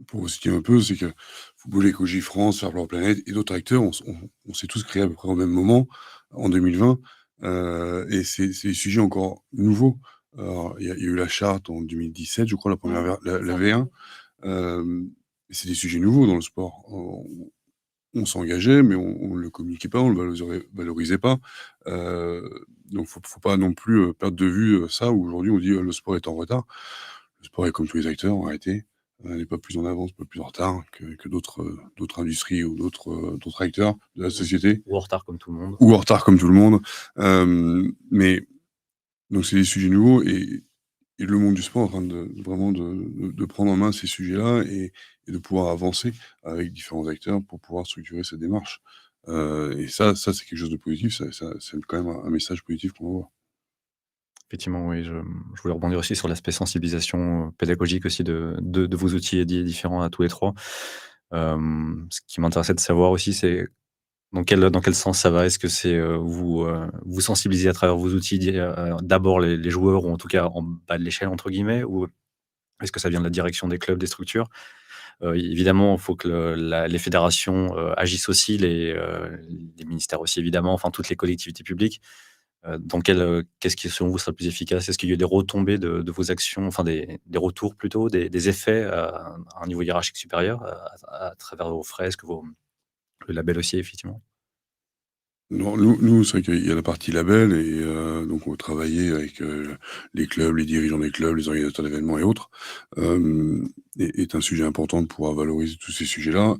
pour citer un peu, c'est que Football Écologie France, Faire pour la planète et d'autres acteurs, on s'est tous créés à peu près au même moment, en 2020, et c'est des sujets encore nouveaux. Alors, il y a eu la charte en 2017, je crois, la première Mmh, la exact. V1, c'est des sujets nouveaux dans le sport. On s'engageait, mais on ne le communiquait pas, on le valorisait pas, donc faut pas non plus, perdre de vue, ça, où aujourd'hui on dit: «Le sport est en retard». Le sport est comme tous les acteurs en réalité, n'est pas plus en avance, pas plus en retard que d'autres industries ou d'autres acteurs de la société, Ou en retard comme tout le monde. ou en retard comme tout le monde. Mais donc c'est des sujets nouveaux, et le monde du sport est en train de vraiment de prendre en main ces sujets-là, et de pouvoir avancer avec différents acteurs pour pouvoir structurer cette démarche. Et ça c'est quelque chose de positif, c'est quand même un message positif qu'on envoie. Effectivement, oui, je voulais rebondir aussi sur l'aspect sensibilisation, pédagogique aussi de vos outils et différents à tous les 3. Ce qui m'intéressait de savoir aussi, c'est dans quel sens ça va? Est-ce que c'est, vous sensibilisez à travers vos outils d'abord les joueurs ou en tout cas «en bas de l'échelle» entre guillemets? Ou est-ce que ça vient de la direction des clubs, des structures? Évidemment, il faut que les fédérations, agissent aussi, les ministères aussi évidemment, enfin toutes les collectivités publiques. Qu'est-ce qui selon vous sera le plus efficace? Est-ce qu'il y a eu des retombées de vos actions, enfin des retours plutôt, des effets à un niveau hiérarchique supérieur à travers vos fresques, le label aussi effectivement? Non, nous, c'est vrai qu'il y a la partie label, et donc on va travailler avec, les clubs, les dirigeants des clubs, les organisateurs d'événements et autres. Est un sujet important de pouvoir valoriser tous ces sujets-là.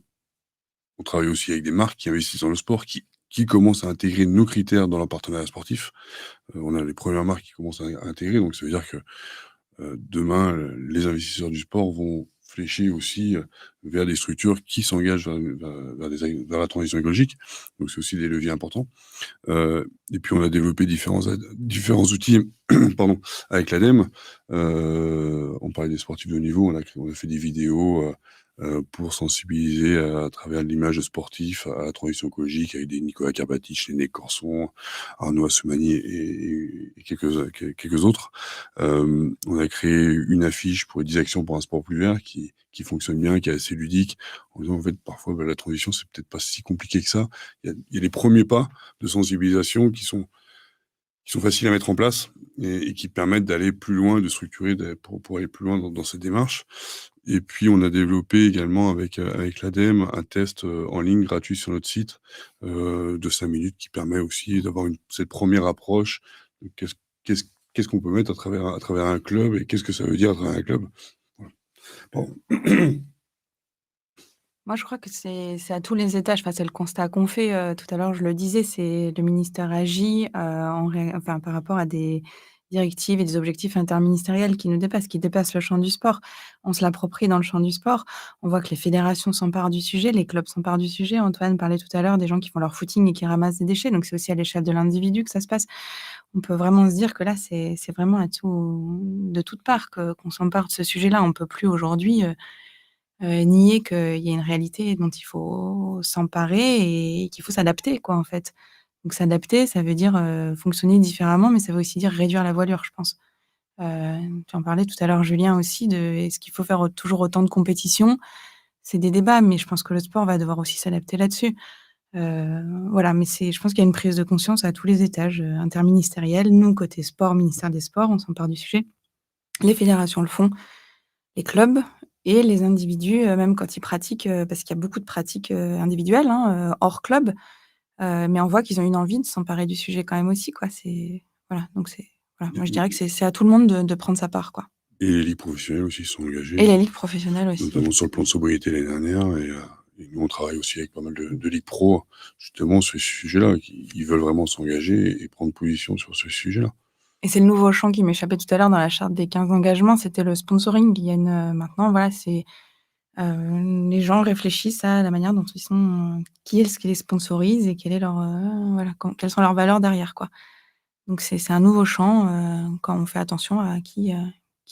On travaille aussi avec des marques qui investissent dans le sport, qui commencent à intégrer nos critères dans leur partenariat sportif. On a les premières marques qui commencent à intégrer, donc ça veut dire que, demain, les investisseurs du sport vont flécher aussi, vers des structures qui s'engagent vers la transition écologique, donc c'est aussi des leviers importants. Et puis on a développé différents outils pardon, avec l'ADEME. On parlait des sportifs de haut niveau, on a fait des vidéos, pour sensibiliser à travers l'image de sportifs à la transition écologique, avec des Nicolas Karabatic, Néné Corson, Arnaud Assoumani et quelques autres. On a créé une affiche pour 10 actions pour un sport plus vert qui fonctionne bien, qui est assez ludique, en disant en fait parfois la transition c'est peut-être pas si compliqué que ça. Il y a les premiers pas de sensibilisation qui sont faciles à mettre en place, et qui permettent d'aller plus loin, de structurer pour aller plus loin dans cette démarche. Et puis on a développé également avec l'ADEME un test, en ligne gratuit sur notre site, de 5 minutes, qui permet aussi d'avoir cette première approche de qu'est-ce qu'est-ce qu'on peut mettre à travers un club, et qu'est-ce que ça veut dire à travers un club? Voilà. Pardon. Moi, je crois que c'est à tous les étages. Enfin, c'est le constat qu'on fait, tout à l'heure, je le disais, c'est le ministère agit, enfin, par rapport à des directives et des objectifs interministériels qui nous dépassent, qui dépassent le champ du sport. On se l'approprie dans le champ du sport. On voit que les fédérations s'emparent du sujet, les clubs s'emparent du sujet. Antoine parlait tout à l'heure des gens qui font leur footing et qui ramassent des déchets, donc c'est aussi à l'échelle de l'individu que ça se passe. On peut vraiment se dire que là, c'est vraiment à tout de toutes parts que qu'on s'empare de ce sujet-là. On peut plus aujourd'hui, nier qu'il y a une réalité dont il faut s'emparer et qu'il faut s'adapter quoi, en fait. Donc s'adapter, ça veut dire, fonctionner différemment, mais ça veut aussi dire réduire la voilure, je pense. Tu en parlais tout à l'heure, Julien, aussi de est-ce qu'il faut faire toujours autant de compétitions? C'est des débats, mais je pense que le sport va devoir aussi s'adapter là-dessus. Voilà, mais je pense qu'il y a une prise de conscience à tous les étages, interministériels. Nous, côté sport, ministère des sports, on s'empare du sujet. Les fédérations le font, les clubs et les individus, même quand ils pratiquent, parce qu'il y a beaucoup de pratiques, individuelles, hein, hors club, mais on voit qu'ils ont une envie de s'emparer du sujet quand même aussi, quoi. Voilà, donc voilà, moi je dirais que c'est à tout le monde de prendre sa part, quoi. Et les ligues professionnelles aussi sont Et engagées, les ligues professionnelles aussi. notamment sur le plan de sobriété l'année dernière, et nous on travaille aussi avec pas mal de ligues pro, justement sur ce sujet-là, qui ils veulent vraiment s'engager et prendre position sur ce sujet-là. Et c'est le nouveau champ qui m'échappait tout à l'heure dans la charte des 15 engagements, c'était le sponsoring. Il y a maintenant, voilà, c'est, les gens réfléchissent à la manière dont ils sont, qui est-ce qui les sponsorise et quelle est leur, voilà, quelles sont leurs valeurs derrière, quoi. Donc c'est un nouveau champ, quand on fait attention à qui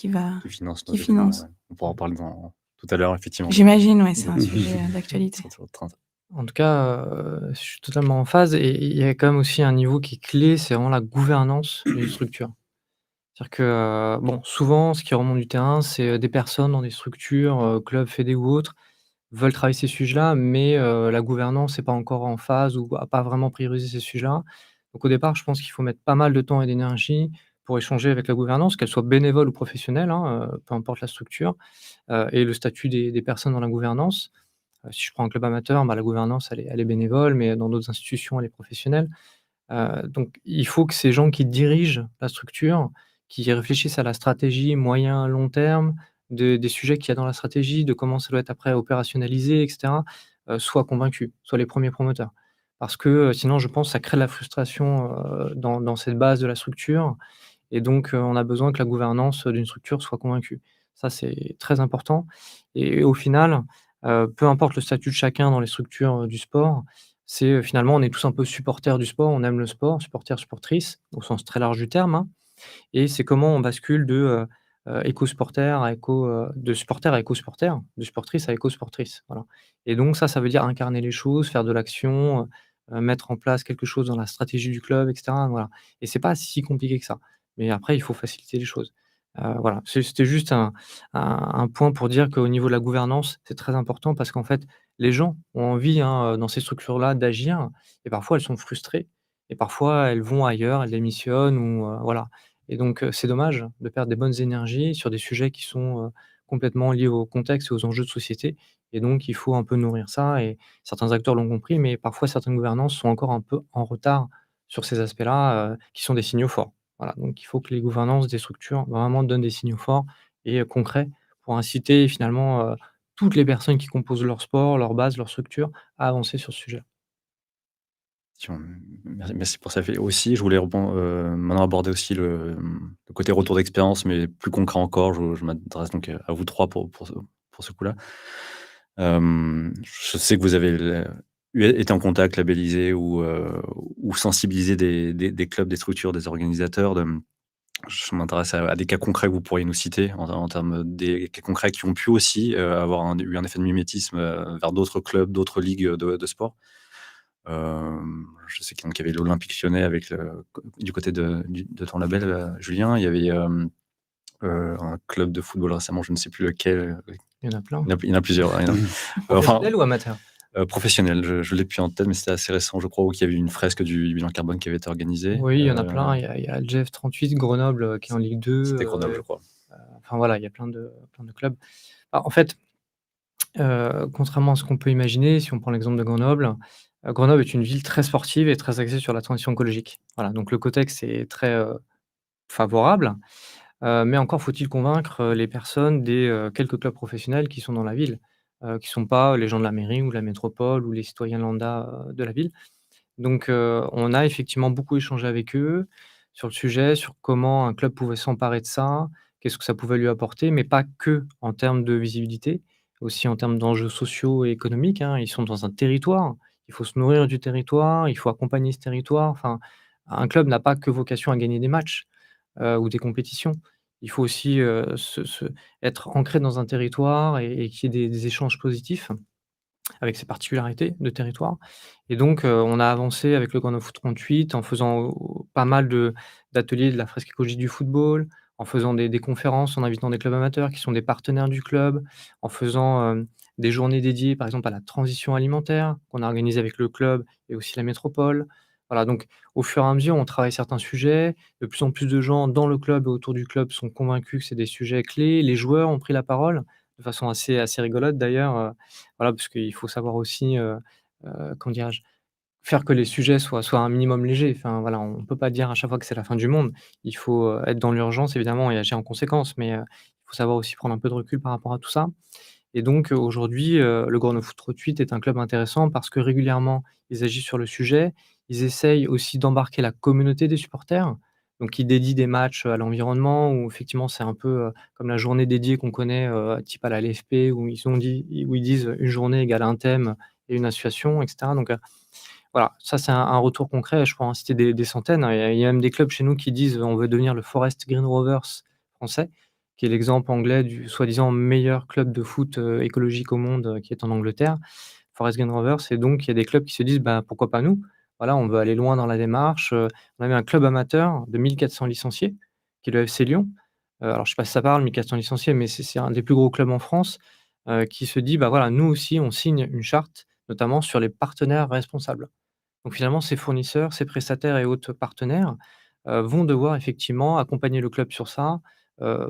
va Qui finance nos qui événements, finance. ouais. On pourra en parler tout à l'heure, effectivement. J'imagine, ouais, c'est un sujet, d'actualité. En tout cas, je suis totalement en phase et il y a quand même aussi un niveau qui est clé, c'est vraiment la gouvernance d'une structure. C'est-à-dire que, bon, souvent, ce qui remonte du terrain, c'est, des personnes dans des structures, clubs, fédés ou autres, veulent travailler ces sujets-là, mais, la gouvernance n'est pas encore en phase ou a pas vraiment priorisé ces sujets-là. Donc au départ, je pense qu'il faut mettre pas mal de temps et d'énergie pour échanger avec la gouvernance, qu'elle soit bénévole ou professionnelle, hein, peu importe la structure, et le statut des personnes dans la gouvernance. Si je prends un club amateur, bah, la gouvernance elle est bénévole, mais dans d'autres institutions, elle est professionnelle. Donc il faut que ces gens qui dirigent la structure, qui réfléchissent à la stratégie moyen, long terme, des sujets qu'il y a dans la stratégie, de comment ça doit être après opérationnalisé et cetera, soient convaincus, soient les premiers promoteurs. Parce que, sinon je pense que ça crée de la frustration, dans cette base de la structure et donc on a besoin que la gouvernance, d'une structure soit convaincue. Ça, c'est très important et au final, peu importe le statut de chacun dans les structures, du sport, c'est, finalement, on est tous un peu supporters du sport, on aime le sport, supporters, supportrices, au sens très large du terme, hein et c'est comment on bascule éco-supporter à de supporter à éco-supporter, de supportrice à éco-supportrice, voilà et donc ça veut dire incarner les choses, faire de l'action, mettre en place quelque chose dans la stratégie du club et cetera, voilà et c'est pas si compliqué que ça. Mais après, il faut faciliter les choses. Voilà, c'était juste un point pour dire qu'au niveau de la gouvernance, c'est très important parce qu'en fait, les gens ont envie, hein, dans ces structures-là d'agir et parfois elles sont frustrées et parfois elles vont ailleurs, elles démissionnent ou voilà et donc c'est dommage de perdre des bonnes énergies sur des sujets qui sont, complètement liés au contexte et aux enjeux de société et donc il faut un peu nourrir ça et certains acteurs l'ont compris, mais parfois certaines gouvernances sont encore un peu en retard sur ces aspects-là, qui sont des signaux forts. Voilà, donc il faut que les gouvernances des structures vraiment donnent des signaux forts et concrets pour inciter finalement, toutes les personnes qui composent leur sport, leur base, leur structure à avancer sur ce sujet. Merci pour ça. Et aussi, je voulais maintenant aborder aussi le côté retour d'expérience, mais plus concret encore. Je m'adresse donc à vous 3 pour ce coup-là. Je sais que vous avez été en contact, labellisé ou sensibilisé des clubs, des structures, des organisateurs. Je m'intéresse à des cas concrets que vous pourriez nous citer en termes des cas concrets qui ont pu aussi avoir eu un effet de mimétisme vers d'autres clubs, d'autres ligues de sport. Je sais qu'il y avait l'Olympique Lyonnais avec du côté de ton label, Julien. Il y avait un club de football récemment, je ne sais plus lequel. Il y en a plein. Il y en a plusieurs. Ouais, enfin, Professionnel ou amateur? Professionnel, je l'ai plus en tête, mais c'était assez récent, je crois, où il y avait une fresque du bilan carbone qui avait été organisée. Oui, il y en a plein. Il y a le GF38 Grenoble, qui est en Ligue 2. C'était Grenoble, je crois. Enfin voilà, il y a plein de clubs. Bah, en fait, contrairement à ce qu'on peut imaginer, si on prend l'exemple de Grenoble, Grenoble est une ville très sportive et très axée sur la transition écologique. Voilà, donc le contexte est très, favorable, mais encore faut-il convaincre, les personnes des, quelques clubs professionnels qui sont dans la ville, qui sont pas les gens de la mairie ou de la métropole ou les citoyens lambda, de la ville. Donc, on a effectivement beaucoup échangé avec eux sur le sujet, sur comment un club pouvait s'emparer de ça, qu'est-ce que ça pouvait lui apporter, mais pas que en termes de visibilité, aussi en termes d'enjeux sociaux et économiques, hein. Ils sont dans un territoire, il faut se nourrir du territoire, il faut accompagner ce territoire. Enfin, un club n'a pas que vocation à gagner des matchs, ou des compétitions. Il faut aussi, être ancré dans un territoire et qu'il y ait des échanges positifs avec ses particularités de territoire et donc on a avancé avec le Grand Foot 38 en faisant pas mal d'ateliers de la fresque écologique du football, en faisant des conférences, en invitant des clubs amateurs qui sont des partenaires du club, en faisant, des journées dédiées, par exemple, à la transition alimentaire qu'on a organisées avec le club et aussi la métropole. Voilà, donc au fur et à mesure, on travaille certains sujets. De plus en plus de gens dans le club et autour du club sont convaincus que c'est des sujets clés. Les joueurs ont pris la parole de façon assez rigolote d'ailleurs, voilà, parce qu'il faut savoir aussi, comment dirais-je? Faire que les sujets soient un minimum légers. Enfin, voilà, on ne peut pas dire à chaque fois que c'est la fin du monde. Il faut, être dans l'urgence évidemment et agir en conséquence, mais, il faut savoir aussi prendre un peu de recul par rapport à tout ça et donc, aujourd'hui, le Grand Foot 38 est un club intéressant parce que régulièrement, ils agissent sur le sujet. Ils essayent aussi d'embarquer la communauté des supporters. Donc ils dédient des matchs à l'environnement où effectivement c'est un peu, comme la journée dédiée qu'on connaît, type à la LFP où ils disent, une journée égale un thème et une association et cetera. Donc, voilà, ça c'est un retour concret, je pourrais en citer des centaines, hein. Il y a même des clubs chez nous qui disent: «On veut devenir le Forest Green Rovers français», qui est l'exemple anglais du soi-disant meilleur club de foot, écologique au monde, qui est en Angleterre, Forest Green Rovers. Et donc il y a des clubs qui se disent: «Bah, pourquoi pas nous?» Voilà, on veut aller loin dans la démarche, on a même un club amateur de 1 400 licenciés, qui est le FC Lyon. Alors je sais pas si ça parle 1 400 licenciés, mais c'est un des plus gros clubs en France, qui se dit: «Bah, voilà, nous aussi on signe une charte, notamment sur les partenaires responsables». Donc finalement, ces fournisseurs, ces prestataires et autres partenaires, vont devoir effectivement accompagner le club sur ça,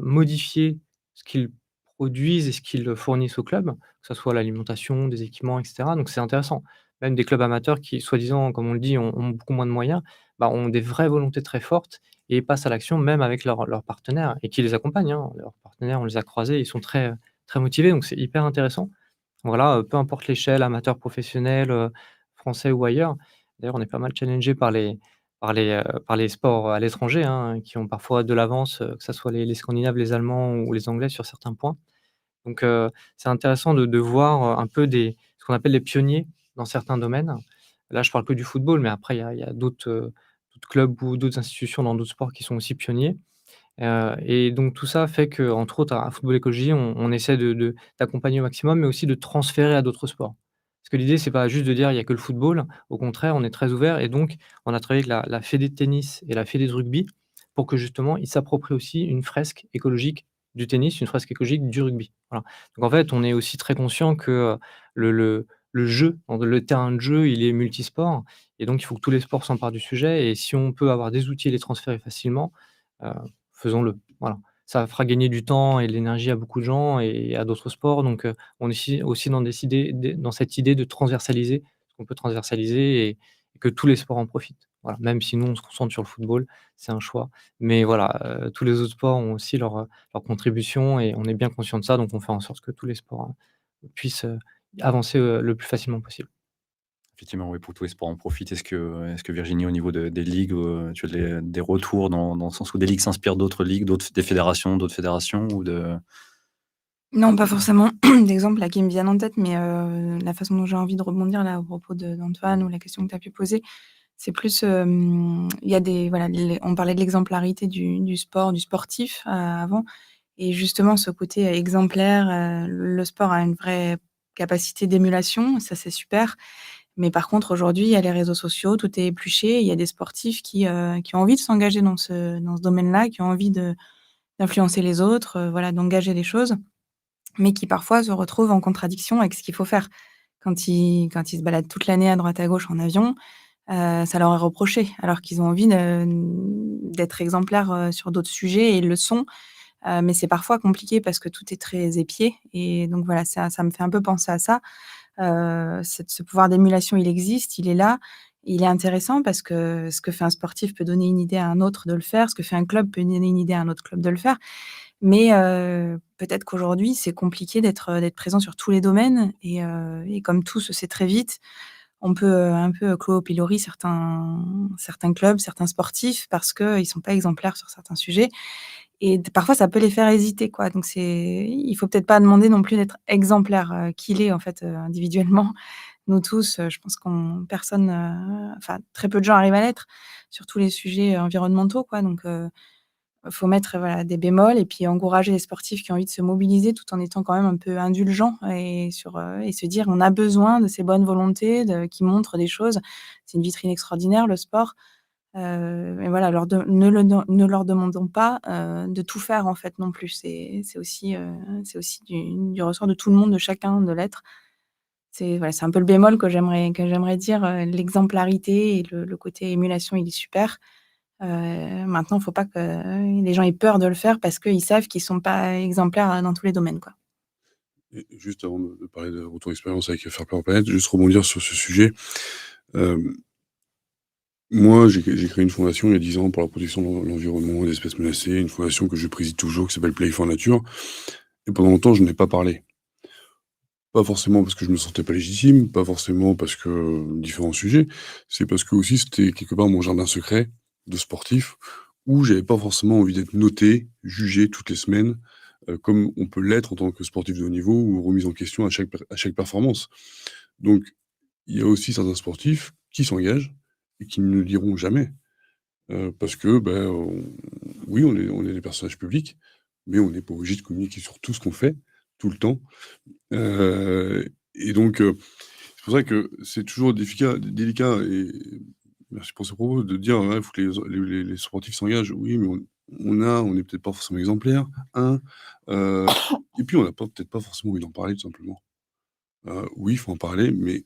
modifier ce qu'ils produisent et ce qu'ils fournissent au club, que ça soit l'alimentation, des équipements et cetera. Donc c'est intéressant. Même des clubs amateurs qui, soi-disant, comme on le dit, ont beaucoup moins de moyens, bah, ont des vraies volontés très fortes et passent à l'action même avec leurs partenaires et qui les accompagnent, hein. Leurs partenaires, on les a croisés, ils sont très, très motivés, donc c'est hyper intéressant. Voilà, peu importe l'échelle, amateur, professionnel, français ou ailleurs. D'ailleurs, on est pas mal challengé par les sports à l'étranger, hein, qui ont parfois de l'avance, que ça soit les Scandinaves, les Allemands ou les Anglais sur certains points. Donc, c'est intéressant de voir, un peu ce qu'on appelle les pionniers dans certains domaines. Là, je parle que du football, mais après il y a d'autres clubs ou d'autres institutions dans d'autres sports qui sont aussi pionniers. Et donc tout ça fait qu'entre autres à Football Écologie, on essaie d'accompagner au maximum, mais aussi de transférer à d'autres sports. Parce que l'idée, c'est pas juste de dire: «Il y a que le football». Au contraire, on est très ouvert et donc on a travaillé avec la fédé de tennis et la fédé de rugby pour que justement ils s'approprient aussi une fresque écologique du tennis, une fresque écologique du rugby. Voilà. Donc en fait, on est aussi très conscient que, le jeu, le terrain de jeu, il est multisport et donc il faut que tous les sports s'emparent du sujet et si on peut avoir des outils et les transférer facilement, heu faisons-le, voilà. Ça fera gagner du temps et de l'énergie à beaucoup de gens et à d'autres sports donc on est aussi dans cette idée de transversaliser ce qu'on peut transversaliser et que tous les sports en profitent. Voilà, même si nous on se concentre sur le football, c'est un choix. Mais voilà, tous les autres sports ont aussi leur contribution et on est bien conscient de ça, donc on fait en sorte que tous les sports, puissent, avancer, le plus facilement possible. Effectivement, oui, pour que tous les sports en profitent. Est-ce que Virginie, au niveau des ligues, tu as des retours dans le sens où des ligues s'inspirent d'autres ligues, des fédérations, d'autres fédérations ou de Non, pas forcément d'exemple là qui me viennent en tête, mais la façon dont j'ai envie de rebondir là, au propos d'Antoine ou la question que tu as pu poser, c'est plus, il y a des voilà, on parlait de l'exemplarité du sport, du sportif, avant et justement ce côté exemplaire, le sport a une vraie capacité d'émulation, ça c'est super. Mais par contre aujourd'hui, il y a les réseaux sociaux, tout est épluché, il y a des sportifs qui ont envie de s'engager dans ce domaine-là, qui ont envie d'influencer les autres, voilà, d'engager les choses, mais qui parfois se retrouvent en contradiction avec ce qu'il faut faire. Quand ils se baladent toute l'année à droite à gauche en avion, ça leur est reproché, alors qu'ils ont envie d'être exemplaires, sur d'autres sujets et ils le sont, mais c'est parfois compliqué parce que tout est très épié et donc voilà, ça me fait un peu penser à ça. Ce pouvoir d'émulation, il existe, il est là, il est intéressant parce que ce que fait un sportif peut donner une idée à un autre de le faire, ce que fait un club peut donner une idée à un autre club de le faire. Mais peut-être qu'aujourd'hui, c'est compliqué d'être présent sur tous les domaines et comme tout se sait très vite, on peut, un peu clouer au pilori certains clubs, certains sportifs parce qu'ils sont pas exemplaires sur certains sujets et parfois ça peut les faire hésiter, quoi. Donc il faut peut-être pas demander non plus d'être exemplaire, qu'il est en fait, individuellement. Nous tous, je pense qu'on personne, enfin très peu de gens arrivent à l'être sur tous les sujets environnementaux, quoi. Donc faut mettre, voilà, des bémols et puis encourager les sportifs qui ont envie de se mobiliser tout en étant quand même un peu indulgents et se dire: «On a besoin de ces bonnes volontés qui montrent des choses». C'est une vitrine extraordinaire le sport, mais voilà, ne leur demandons pas, de tout faire en fait non plus. C'est aussi du ressort de tout le monde, de chacun de l'être. C'est voilà, c'est un peu le bémol que j'aimerais dire, l'exemplarité et le côté émulation, il est super. Maintenant, faut pas que les gens aient peur de le faire parce qu'ils savent qu'ils sont pas exemplaires, dans tous les domaines, quoi. Et juste avant de parler de retour d'expérience avec Fair Play Planète, juste rebondir sur ce sujet. Moi, j'ai créé une fondation il y a 10 ans pour la protection de l'environnement et des espèces menacées, une fondation que je préside toujours qui s'appelle Play for Nature et pendant longtemps, je n'ai pas parlé. Pas forcément parce que je me sentais pas légitime, pas forcément parce que différents sujets, c'est parce que aussi c'était quelque part mon jardin secret de sportif où j'avais pas forcément envie d'être noté, jugé toutes les semaines, comme on peut l'être en tant que sportif de haut niveau ou remis en question à chaque performance. Donc il y a aussi certains sportifs qui s'engagent et qui ne le diront jamais, parce que, oui, on est des personnages publics, mais on n'est pas obligé de communiquer sur tout ce qu'on fait, tout le temps. Et donc, c'est pour ça que c'est toujours délicat et merci pour ce propos de dire: «Ouais, il faut que les sportifs s'engagent». Oui, mais on est peut-être pas forcément exemplaires, heu et puis on n'a peut-être pas forcément envie d'en parler tout simplement. Oui, il faut en parler, mais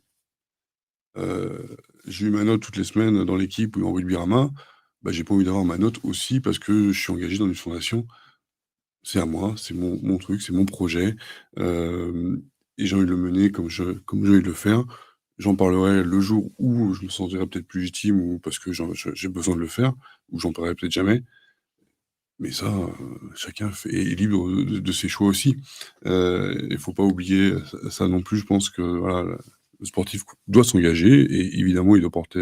j'ai eu ma note toutes les semaines dans l'équipe ou en rugby-rama, j'ai pas envie d'avoir ma note aussi parce que je suis engagé dans une fondation. C'est à moi, c'est mon truc, c'est mon projet, hem et j'ai envie de le mener comme j'ai envie de le faire. J'en parlerai le jour où je me sentirai peut-être plus légitime ou parce que j'ai besoin de le faire, ou j'en parlerai peut-être jamais. Mais ça, chacun est libre de ses choix aussi. Il faut pas oublier ça non plus. Je pense que voilà, le sportif doit s'engager et évidemment, il doit porter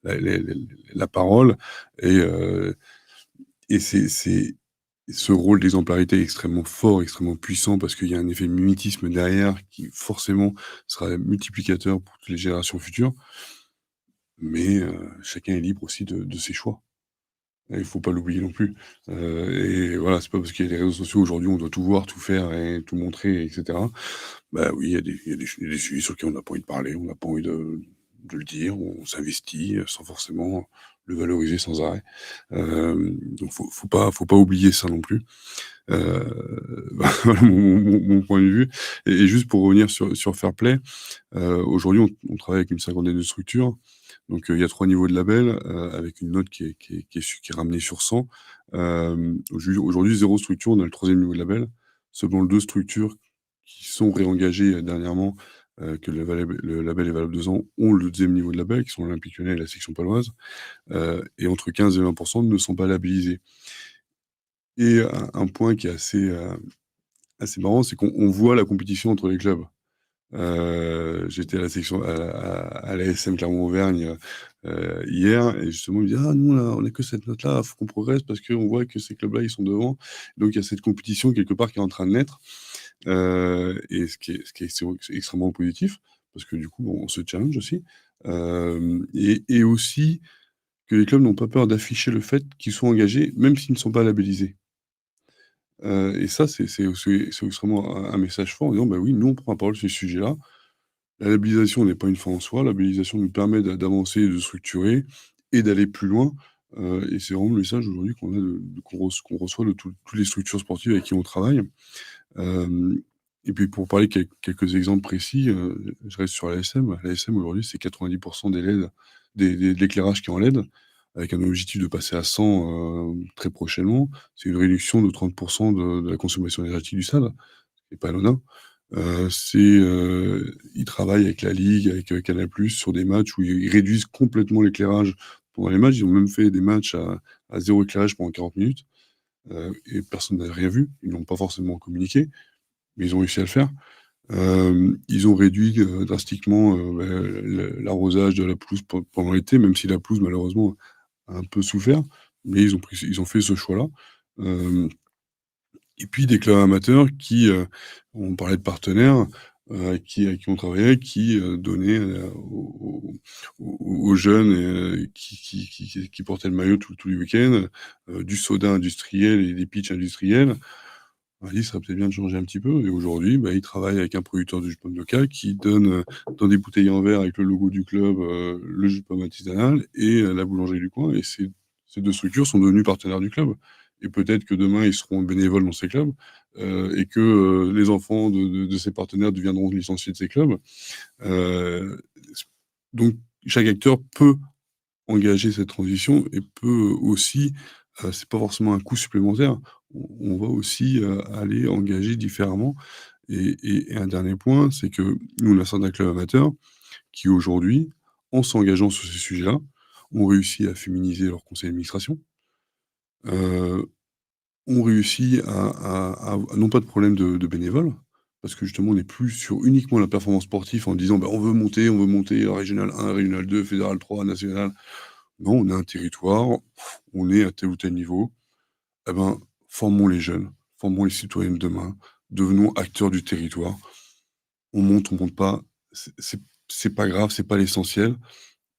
la parole et heu et c'est ce rôle d'exemplarité est extrêmement fort, extrêmement puissant parce qu'il y a un effet mimétisme derrière qui forcément sera multiplicateur pour toutes les générations futures. Mais chacun est libre aussi de ses choix. Et il faut pas l'oublier non plus. Et voilà, c'est pas parce qu'il y a les réseaux sociaux aujourd'hui, on doit tout voir, tout faire et tout montrer et cetera. Oui, il y a des sujets sur lesquels on n'a pas envie de parler, on n'a pas envie de le dire, on s'investit, sans forcément le valoriser sans arrêt. Donc faut pas oublier ça non plus. Voilà mon point de vue et juste pour revenir sur Fairplay, aujourd'hui on travaille avec une cinquantaine de structures. Donc, il y a 3 niveaux de label, avec une note qui est ramenée sur 100. Aujourd'hui 0 structure, on a le 3e niveau de label. Seulement 2 structures qui sont réengagées, dernièrement, que le label est valable 2 ans, ont le 2e niveau de label, qui sont l'Olympique Lyonnais et la section paloise. Et entre 15 et 20 ne sont pas labellisés. Et un point qui est assez marrant, c'est qu'on voit la compétition entre les clubs. J'étais à la section à l'ASM Clermont-Auvergne, hier et justement, il me dit: «Ah nous on a que cette note-là, faut qu'on progresse parce qu'on voit que ces clubs-là, ils sont devant». Donc il y a cette compétition quelque part qui est en train de naître, et c'est extrêmement positif parce que du coup, on se challenge aussi, et aussi que les clubs n'ont pas peur d'afficher le fait qu'ils sont engagés, même s'ils ne sont pas labellisés. Et ça, c'est extrêmement un message fort en disant: «Bah oui, nous on prend la parole sur ces sujets-là». La labellisation n'est pas une fin en soi. La labellisation nous permet d'avancer, de structurer et d'aller plus loin, et c'est vraiment le message aujourd'hui qu'on a qu'on reçoit de toutes les structures sportives avec qui on travaille. Hem et puis pour parler quelques exemples précis, je reste sur l'ASM. L'ASM aujourd'hui, c'est 90 des LED, de l'éclairage qui est en LED, avec un objectif de passer à 100, très prochainement. C'est une réduction de 30 de la consommation énergétique du stade, c'est pas anodin. Ils travaillent avec la ligue, avec, Canal+ sur des matchs où ils réduisent complètement l'éclairage pendant les matchs. Ils ont même fait des matchs à 0 éclairage pendant 40 minutes, et personne n'a rien vu. Ils n'ont pas forcément communiqué, mais ils ont réussi à le faire. Ils ont réduit, drastiquement, l'arrosage de la pelouse pendant l'été, même si la pelouse malheureusement a un peu souffert, mais ils ont fait ce choix-là. Hem Et puis des clubs amateurs qui, on parlait de partenaires, avec qui on travaillait, qui, donnaient, aux jeunes, qui portaient le maillot tous les week-ends, du soda industriel et des pitchs industriels. On a dit: «Ça serait peut-être bien de changer un petit peu» et aujourd'hui, ils travaillent avec un producteur de jus de pomme local qui donne, dans des bouteilles en verre avec le logo du club, le jus de pomme artisanal et la boulangerie du coin et ces 2 structures sont devenues partenaires du club et peut-être que demain, ils seront bénévoles dans ces clubs, et que, les enfants de ces partenaires deviendront licenciés de ces clubs. Heu, donc chaque acteur peut engager cette transition et peut aussi, c'est pas forcément un coût supplémentaire, on va aussi, aller engager différemment et un dernier point, c'est que nous, on a certains clubs amateurs qui aujourd'hui, en s'engageant sur ces sujets-là, ont réussi à féminiser leur conseil d'administration, heu, ont réussi à n'ont pas de problème de bénévoles, parce que justement on n'est plus sur uniquement la performance sportive en disant: «On veut monter, régional 1, régional 2, fédéral 3, national». Non, on a un territoire, on est à tel ou tel niveau, eh ben, formons les jeunes, formons les citoyens de demain, devenons acteurs du territoire. On monte pas, c'est pas grave, c'est pas l'essentiel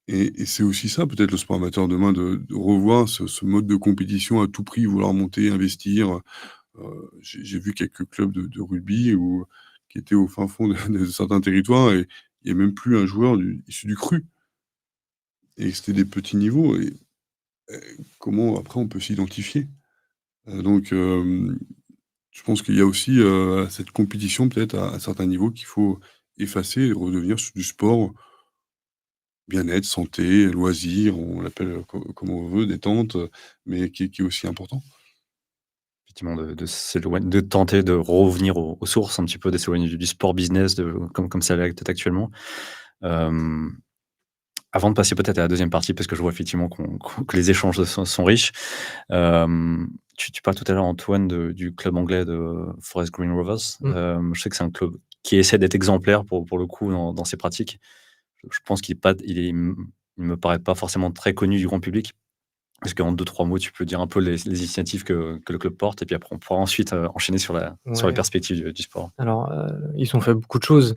et c'est aussi ça peut-être le sport amateur demain de revoir ce mode de compétition à tout prix, vouloir monter, investir. J'ai vu quelques clubs de rugby qui étaient au fin fond de certains territoires et il y a même plus un joueur issu du cru et c'était des petits niveaux et comment après on peut s'identifier? Donc je pense qu'il y a aussi, cette compétition peut-être à certains niveaux qu'il faut effacer et redevenir sur du sport bien-être, santé, loisirs, on l'appelle, comme on veut, détente, mais qui est aussi important. Effectivement, de tenter de revenir aux sources un petit peu, de s'éloigner du sport business comme ça l'est peut-être actuellement. Hem, Avant de passer peut-être à la deuxième partie, parce que je vois effectivement que les échanges sont riches. Tu parles tout à l'heure, Antoine, du club anglais de Forest Green Rovers. Mmh. Je sais que c'est un club qui essaie d'être exemplaire pour le coup dans ses pratiques. Je pense qu'il est pas il me paraît pas forcément très connu du grand public. Est-ce qu'en deux trois mots, tu peux dire un peu les initiatives que le club porte? Et puis après, on pourra ensuite, enchaîner sur les Ouais. perspectives du sport. Alors, ils ont fait beaucoup de choses,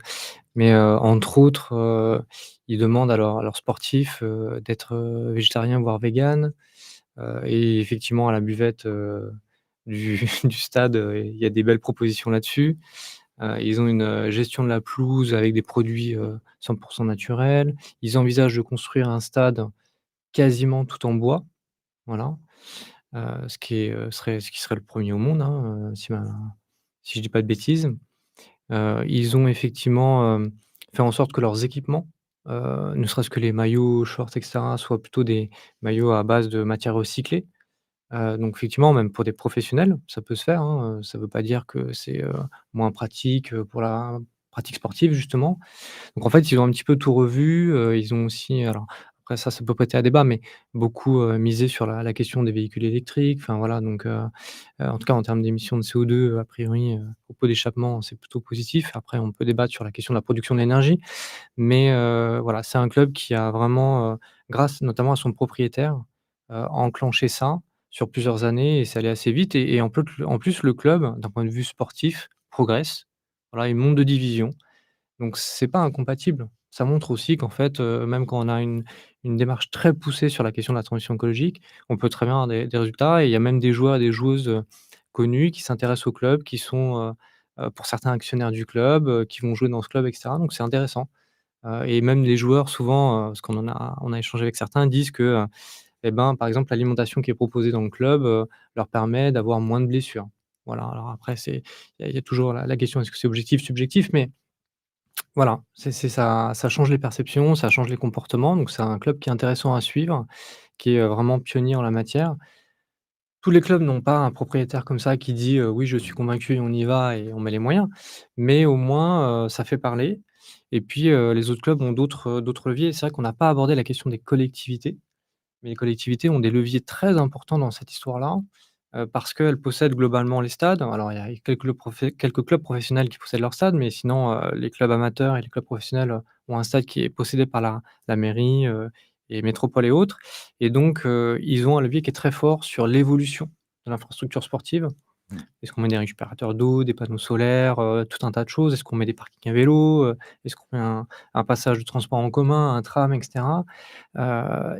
mais, entre autres, ils demandent à leurs sportifs, d'être, végétariens, voire véganes, et effectivement à la buvette, du du stade, il y a des belles propositions là-dessus. Ils ont une, gestion de la pelouse avec des produits, 100 naturels. Ils envisagent de construire un stade quasiment tout en bois, voilà, ce qui serait le premier au monde, hein, si je dis pas de bêtises. Ils ont effectivement, fait en sorte que leurs équipements, ne serait-ce que les maillots, shorts et cetera, soient plutôt des maillots à base de matières recyclées. Donc effectivement, même pour des professionnels, ça peut se faire, hein, ça ne veut pas dire que c'est, moins pratique, pour la pratique sportive justement. Donc en fait, ils ont un petit peu tout revu, ils ont aussi alors après ça peut prêter à débat, mais beaucoup, misé sur la question des véhicules électriques, enfin voilà donc en tout cas en termes d'émissions de CO2, a priori, au pot d'échappement, c'est plutôt positif. Après on peut débattre sur la question de la production de l'énergie, mais voilà, c'est un club qui a vraiment, grâce notamment à son propriétaire, enclenché ça sur plusieurs années et c'est allé assez vite et en plus le club, d'un point de vue sportif, progresse. Voilà, il monte de division. Donc c'est pas incompatible. Ça montre aussi qu'en fait, même quand on a une démarche très poussée sur la question de la transition écologique, on peut très bien avoir des résultats et il y a même des joueurs et des joueuses, connus qui s'intéressent au club, qui sont, pour certains actionnaires du club, qui vont jouer dans ce club et cetera, donc c'est intéressant. Et même les joueurs souvent, parce on a échangé avec certains, disent que, et ben, par exemple, l'alimentation qui est proposée dans le club, leur permet d'avoir moins de blessures. Voilà, alors après il y a toujours la question, est-ce que c'est objectif, subjectif? Mais voilà, c'est ça change les perceptions, ça change les comportements, donc c'est un club qui est intéressant à suivre, qui est, vraiment pionnier en la matière. Tous les clubs n'ont pas un propriétaire comme ça qui dit: «Oui, je suis convaincu et on y va et on met les moyens», mais au moins, ça fait parler et puis, les autres clubs ont d'autres leviers. C'est vrai qu'on n'a pas abordé la question des collectivités, mais les collectivités ont des leviers très importants dans cette histoire-là, parce qu'elles possèdent globalement les stades. Alors il y a quelques clubs professionnels qui possèdent leur stade, mais sinon, les clubs amateurs et les clubs professionnels, ont un stade qui est possédé par la mairie, et métropole et autres et donc ils ont un levier qui est très fort sur l'évolution de l'infrastructure sportive. Mmh. Est-ce qu'on met des récupérateurs d'eau, des panneaux solaires, tout un tas de choses? Est-ce qu'on met des parkings à vélos? Est-ce qu'on met un passage de transport en commun, un tram et cetera?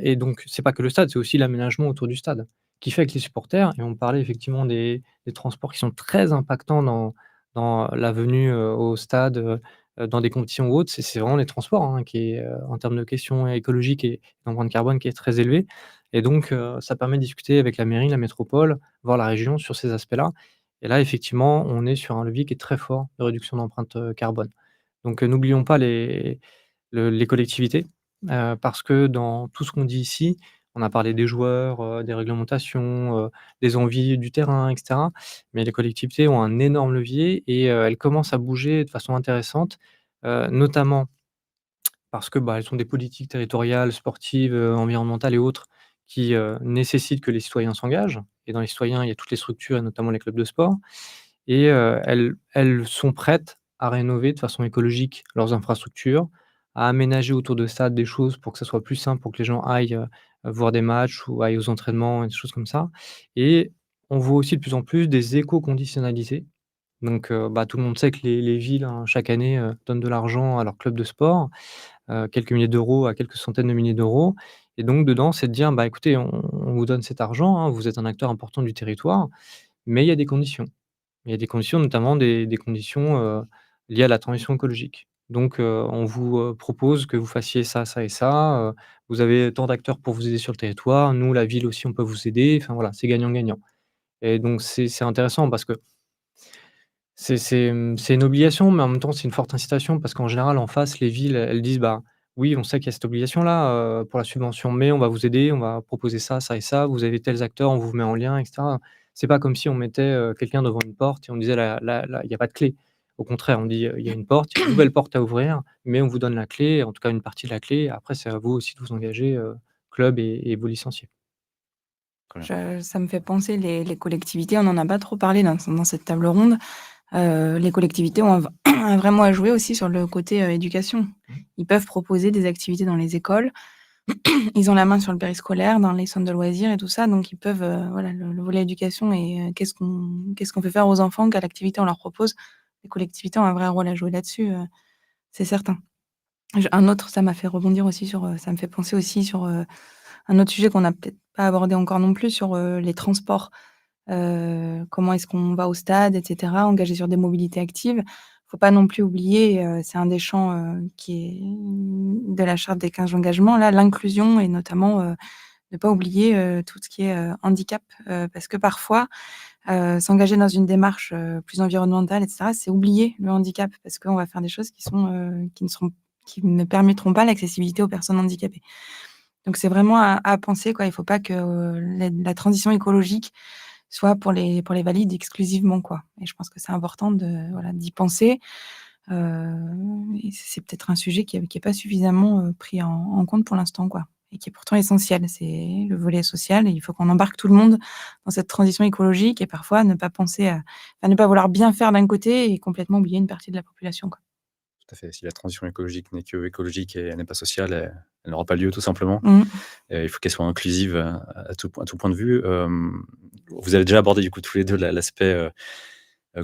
Et donc c'est pas que le stade, c'est aussi l'aménagement autour du stade, qui fait que les supporters et on parlait effectivement des transports qui sont très impactants dans la venue, au stade, dans des compétitions ou autres, c'est vraiment les transports, hein, qui est, en termes de questions écologiques et d'empreinte carbone qui est très élevé et donc ça permet de discuter avec la mairie, la métropole, voire la région sur ces aspects-là et là effectivement, on est sur un levier qui est très fort de réduction d'empreinte, carbone. Donc n'oublions pas les collectivités, parce que dans tout ce qu'on dit ici, on a parlé des joueurs, des réglementations, des envies du terrain et cetera. Mais les collectivités ont un énorme levier et elles commencent à bouger de façon intéressante, notamment parce que, bah, elles ont des politiques territoriales, sportives, environnementales et autres qui, nécessitent que les citoyens s'engagent et dans les citoyens, il y a toutes les structures et notamment les clubs de sport et elles sont prêtes à rénover de façon écologique leurs infrastructures, à aménager autour de stades des choses pour que ça soit plus simple, pour que les gens aillent, voir des matchs ou aller aux entraînements et des choses comme ça et on voit aussi de plus en plus des éco-conditionnalités. Donc tout le monde sait que les villes, hein, chaque année, donnent de l'argent à leur club de sport, quelques milliers d'euros à quelques centaines de milliers d'euros et donc dedans, c'est de dire: «Bah, écoutez, on vous donne cet argent, hein, vous êtes un acteur important du territoire, mais il y a des conditions». Il y a des conditions, notamment des conditions, liées à la transition écologique. Donc on vous, propose que vous fassiez ça, ça et ça, vous avez tant d'acteurs pour vous aider sur le territoire, nous, la ville aussi, on peut vous aider, enfin voilà, c'est gagnant-gagnant et donc c'est intéressant parce que c'est une obligation, mais en même temps, c'est une forte incitation parce qu'en général, en face, les villes, elles disent: «Bah, oui, on sait qu'il y a cette obligation-là, pour la subvention, mais on va vous aider, on va proposer ça, ça et ça, vous avez tels acteurs, on vous met en lien» et cetera. C'est pas comme si on mettait, quelqu'un devant une porte et on disait: «Là, il y a pas de clé». Au contraire, on dit: «Il y a une porte, il y a une nouvelle porte à ouvrir, mais on vous donne la clé, en tout cas une partie de la clé. Après, c'est à vous aussi de vous engager, club et vos licenciés». Très bien. Ça me fait penser les collectivités, on n'en a pas trop parlé dans cette table ronde. Les collectivités ont un un vrai mot à jouer aussi sur le côté, éducation. Ils peuvent proposer des activités dans les écoles. Ils ont la main sur le périscolaire, dans les centres de loisirs et tout ça, donc ils peuvent, voilà, le volet éducation et qu'est-ce qu'on fait faire aux enfants? Quelle activité on leur propose? Les collectivités ont un vrai rôle à jouer là-dessus, c'est certain. Un autre, ça m'a fait rebondir aussi sur, ça me fait penser aussi sur, un autre sujet qu'on n'a peut-être pas abordé encore non plus sur, les transports. Comment est-ce qu'on va au stade et cetera, engager sur des mobilités actives. Faut pas non plus oublier, c'est un des champs, qui est de la charte des 15 engagements là, l'inclusion et notamment, ne pas oublier, tout ce qui est, handicap, parce que parfois, s'engager dans une démarche, plus environnementale et cetera, c'est oublier le handicap parce qu'on va faire des choses qui ne permettront pas l'accessibilité aux personnes handicapées. Donc c'est vraiment à penser quoi, il faut pas que, la transition écologique soit pour les valides exclusivement, quoi et je pense que c'est important de voilà, d'y penser, et c'est peut-être un sujet qui est pas suffisamment, pris en compte pour l'instant, quoi et qui est pourtant essentiel. C'est le volet social et il faut qu'on embarque tout le monde dans cette transition écologique et parfois ne pas penser à enfin, ne pas vouloir bien faire d'un côté et complètement oublier une partie de la population, quoi. Tout à fait. Si la transition écologique n'est que écologique et elle n'est pas sociale, elle n'aura pas lieu tout simplement. Mmh. Il faut qu'elle soit inclusive à tout point de vue. Vous avez déjà abordé du coup tous les 2 l'aspect,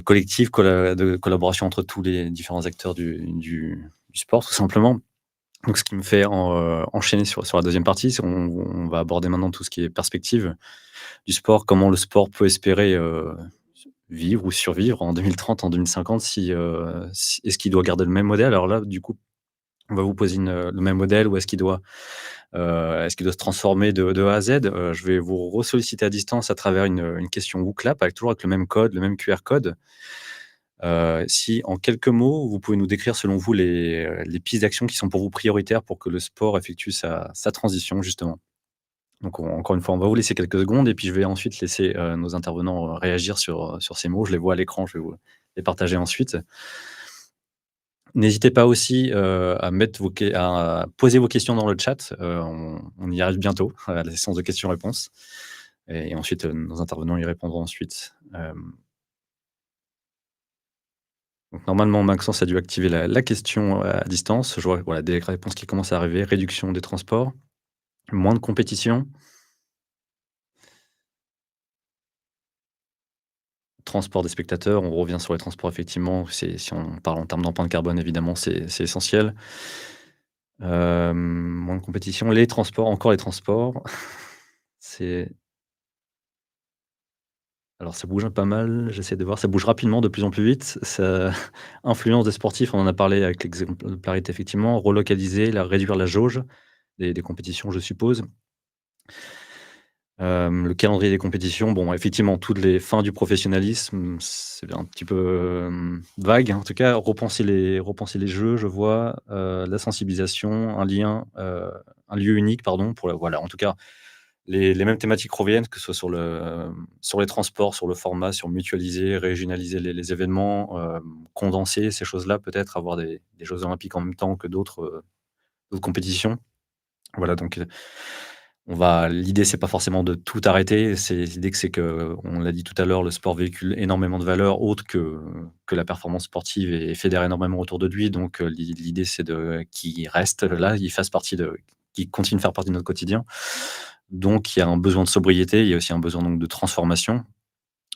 collectif, de collaboration entre tous les différents acteurs du sport tout simplement. Donc ce qui me fait enchaîner sur la deuxième partie, c'est on va aborder maintenant tout ce qui est perspective du sport. Comment le sport peut espérer, vivre ou survivre en 2030, en 2050 si est-ce qu'il doit garder le même modèle? Alors là, du coup, on va vous poser le même modèle ou est-ce qu'il doit se transformer de A à Z? Je vais vous ressolliciter à distance à travers une question WooClap avec toujours avec le même code, le même QR code. Si en quelques mots, vous pouvez nous décrire selon vous les pistes d'action qui sont pour vous prioritaires pour que le sport effectue sa transition justement. Donc encore une fois, on va vous laisser quelques secondes et puis je vais ensuite laisser, nos intervenants, réagir sur ces mots. Je les vois à l'écran, je vais vous les partager ensuite. N'hésitez pas aussi, à poser vos questions dans le chat, on y arrive bientôt à la séance de questions-réponses et ensuite, nos intervenants y répondront ensuite. Donc normalement, Maxence a dû activer la question à distance. Je vois, voilà, des réponses qui commencent à arriver. Réduction des transports, moins de compétition, transport des spectateurs. On revient sur les transports effectivement, si on parle en termes d'empreinte carbone évidemment, c'est essentiel. Moins de compétition, les transports, encore les transports. C'est Alors ça bouge pas mal, j'essaie de voir, ça bouge rapidement, de plus en plus vite. Ça influence des sportifs, on en a parlé avec l'exemplarité effectivement, relocaliser, réduire la jauge des compétitions, je suppose. Le calendrier des compétitions, bon, effectivement, toutes les fins du professionnalisme, c'est un petit peu, vague. En tout cas, repenser les jeux, je vois, la sensibilisation, un lieu unique, pardon, voilà, en tout cas, les mêmes thématiques reviennent, que ce soit sur les transports, sur le format, sur mutualiser, régionaliser les événements, condenser ces choses-là, peut-être avoir des jeux olympiques en même temps que d'autres compétitions. Voilà, donc l'idée, c'est pas forcément de tout arrêter, l'idée que c'est que, on l'a dit tout à l'heure, le sport véhicule énormément de valeurs autres que la performance sportive et fédère énormément autour de lui. Donc, l'idée, c'est qu'il reste là, qu'il continue de faire partie de notre quotidien. Donc il y a un besoin de sobriété, il y a aussi un besoin donc de transformation.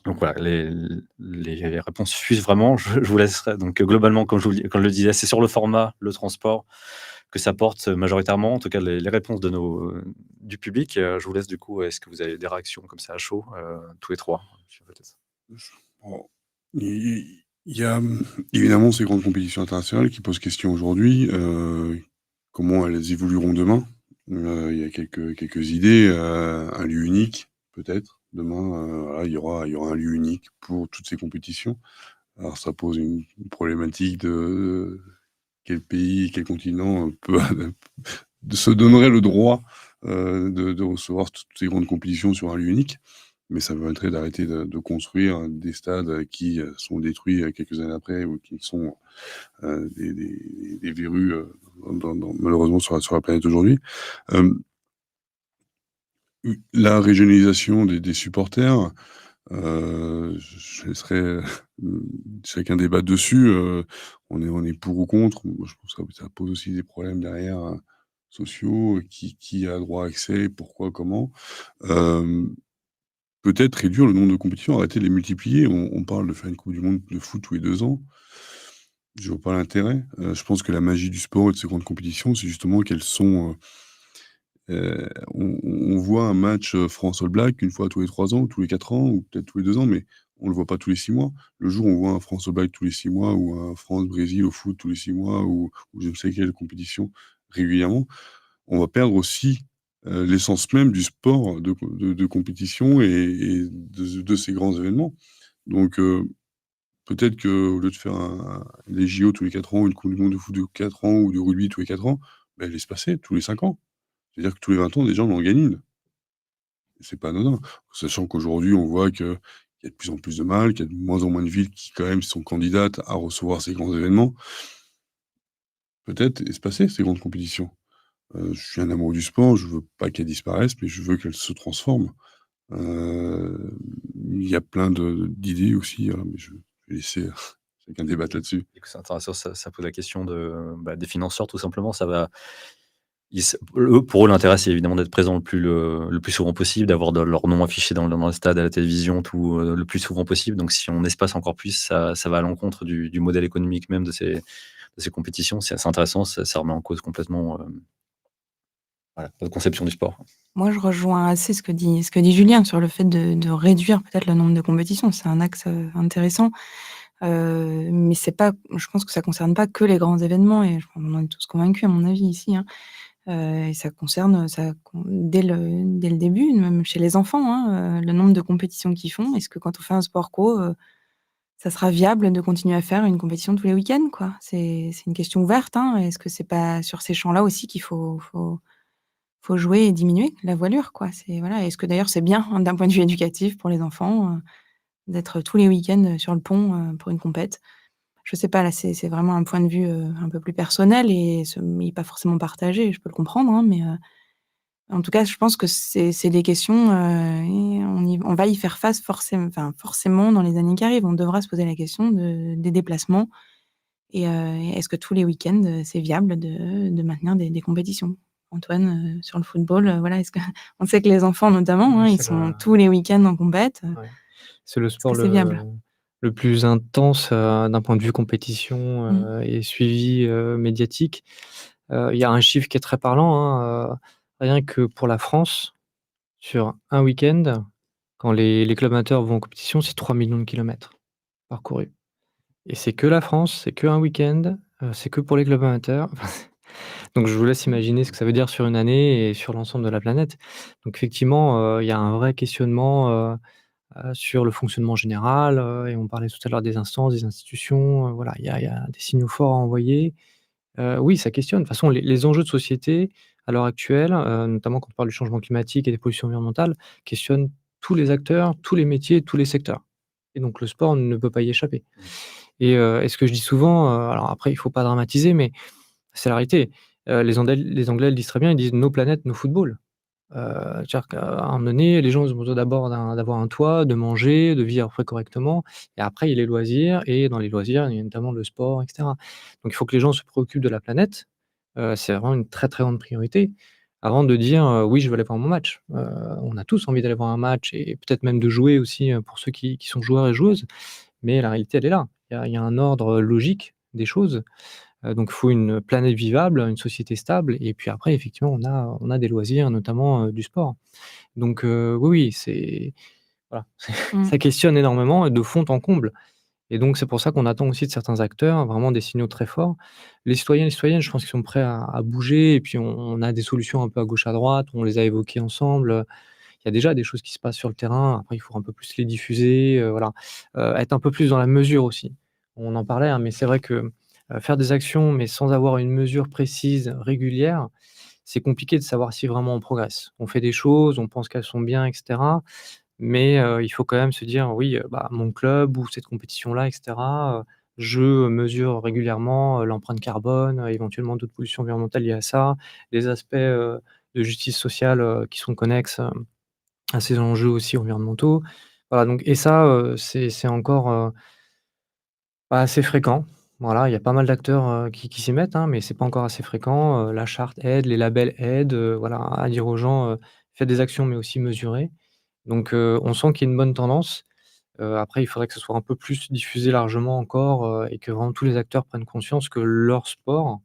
Donc voilà, les réponses suivent vraiment, je vous laisserai donc globalement, comme je le disais, c'est sur le format, le transport que ça porte majoritairement, en tout cas les réponses de du public. Je vous laisse du coup, est-ce que vous avez des réactions comme ça à chaud, tous les 3? Peut-être. Bon, il y a, évidemment ces grandes compétitions internationales qui posent question aujourd'hui, comment elles évolueront demain? Il y a quelques idées, un lieu unique peut-être demain, voilà, il y aura un lieu unique pour toutes ces compétitions. Alors ça pose une problématique de quel pays, quel continent peut se donnerait le droit, de recevoir toutes ces grandes compétitions sur un lieu unique. Mais ça permettrait d'arrêter de construire des stades qui sont détruits quelques années après ou qui sont des verrues malheureusement sur la planète aujourd'hui. La régionalisation des supporters, je laisserai chacun débattre dessus. On est pour ou contre. Moi, je pense que ça pose aussi des problèmes derrière sociaux. Qui a droit à accès, pourquoi, comment. Peut-être réduire le nombre de compétitions, arrêter de les multiplier. On parle de faire une coupe du monde de foot tous les 2 ans. Je vois pas l'intérêt. Je pense que la magie du sport et de ces grandes compétitions, c'est justement qu'elles sont, on voit un match, France All Black une fois tous les 3 ans ou tous les 4 ans ou peut-être tous les 2 ans, mais on le voit pas tous les 6 mois. Le jour où on voit un France All Black tous les 6 mois ou un France-Brésil au foot tous les 6 mois ou je ne sais quelle compétition régulièrement, on va perdre aussi, l'essence même du sport de compétition et de ces grands événements. Donc peut-être qu'au lieu de faire les JO tous les 4 ans, une coupe du monde de foot de 4 ans ou de rugby tous les 4 ans, bah, l'espacer tous les 5 ans. C'est-à-dire que tous les 20 ans, déjà, on en gagne une. C'est pas anodin. Sachant qu'aujourd'hui, on voit qu'il y a de plus en plus de mal, qu'il y a de moins en moins de villes qui, quand même, sont candidates à recevoir ces grands événements. Peut-être espacer ces grandes compétitions. Je suis un amoureux du sport, je veux pas qu'elles disparaissent, mais je veux qu'elles se transforment. Il y a plein d'idées aussi, mais je vais laisser chacun débattre là-dessus. C'est intéressant, ça pose la question des financeurs tout simplement. Pour eux, l'intérêt, c'est évidemment d'être présent le plus souvent possible, d'avoir leur nom affiché dans le stade, à la télévision, le plus souvent possible. Donc si on espace encore plus, ça va à l'encontre du modèle économique même de ces compétitions. C'est assez intéressant, ça remet en cause complètement notre conception du sport. Moi, je rejoins assez ce que dit Julien sur le fait de réduire peut-être le nombre de compétitions. C'est un axe, intéressant. Mais je pense que ça concerne pas que les grands événements et on en est tous convaincus à mon avis ici, hein. Et ça concerne, dès le début, même chez les enfants, hein, le nombre de compétitions qu'ils font. Est-ce que quand on fait un sport co, ça sera viable de continuer à faire une compétition tous les week-ends, quoi? C'est une question ouverte, hein. Est-ce que c'est pas sur ces champs-là aussi qu'il faut jouer et diminuer la voilure, quoi? Voilà. Est-ce que d'ailleurs c'est bien, hein, d'un point de vue éducatif pour les enfants, d'être tous les week-ends, sur le pont, pour une compète? Je sais pas, là, c'est vraiment un point de vue, un peu plus personnel mais pas forcément partagé, je peux le comprendre, hein, mais en tout cas, je pense que c'est des questions, et on va y faire face forcément dans les années qui arrivent. On devra se poser la question des déplacements et est-ce que tous les week-ends, c'est viable de maintenir des compétitions? Antoine, sur le football, voilà, est-ce que on sait que les enfants notamment, hein, ils sont tous les week-ends en compète, Ouais. C'est le est-ce sport que c'est viable? le plus intense, d'un point de vue compétition, et suivi, médiatique. Il y a un chiffre qui est très parlant, hein, rien que pour la France, sur un week-end, quand les clubs amateurs vont en compétition, c'est 3 millions de kilomètres parcourus et c'est que la France, c'est que un week-end, c'est que pour les clubs amateurs. Donc je vous laisse imaginer ce que ça veut dire sur une année et sur l'ensemble de la planète. Donc effectivement, il y a un vrai questionnement, sur le fonctionnement général, et on parlait tout à l'heure des instances, des institutions, voilà, il y a des signaux forts à envoyer. Oui, ça questionne. De toute façon, les enjeux de société, à l'heure actuelle, notamment quand on parle du changement climatique et des pollutions environnementales, questionnent tous les acteurs, tous les métiers, tous les secteurs et donc le sport ne peut pas y échapper et ce que je dis souvent, alors après il faut pas dramatiser, mais c'est la réalité. Les Anglais le disent très bien, ils disent: «No planet, no football». C'est-à-dire qu'à un moment donné, les gens ils ont besoin d'abord d'avoir un toit, de manger, de vivre après correctement et après il y a les loisirs et dans les loisirs, il y a notamment le sport et cetera. Donc il faut que les gens se préoccupent de la planète, c'est vraiment une très, très grande priorité. avant de dire, «Oui, je veux aller voir mon match». On a tous envie d'aller voir un match et peut-être même de jouer aussi, pour ceux qui sont joueurs et joueuses, mais la réalité, elle est là. Il y a un ordre logique des choses, donc il faut une planète vivable, une société stable et puis après effectivement on a des loisirs, notamment, du sport. Donc oui, oui, voilà, Mmh. ça questionne énormément de fond en comble. Et donc c'est pour ça qu'on attend aussi de certains acteurs vraiment des signaux très forts. Les citoyens et les citoyennes, je pense qu'ils sont prêts à bouger et puis on a des solutions un peu à gauche, à droite, on les a évoquées ensemble. Il y a déjà des choses qui se passent sur le terrain, après il faut un peu plus les diffuser, voilà. Être un peu plus dans la mesure aussi. On en parlait, hein, mais c'est vrai que, faire des actions, mais sans avoir une mesure précise, régulière, c'est compliqué de savoir si vraiment on progresse. On fait des choses, on pense qu'elles sont bien et cetera, mais il faut quand même se dire: «Oui, bah, mon club ou cette compétition-là et cetera, je mesure régulièrement, l'empreinte carbone, éventuellement d'autres pollutions environnementales liées à ça, les aspects, de justice sociale, qui sont connexes, à ces enjeux aussi environnementaux». Voilà donc et ça, c'est encore, pas assez fréquent. Voilà, il y a pas mal d'acteurs, qui s'y mettent, hein, mais c'est pas encore assez fréquent. La charte aide, les labels aident, voilà, à dire aux gens, «Faites des actions mais aussi mesurées». Donc on sent qu'il y a une bonne tendance. Après il faudrait que ce soit un peu plus diffusé largement encore, et que vraiment tous les acteurs prennent conscience que leur sport,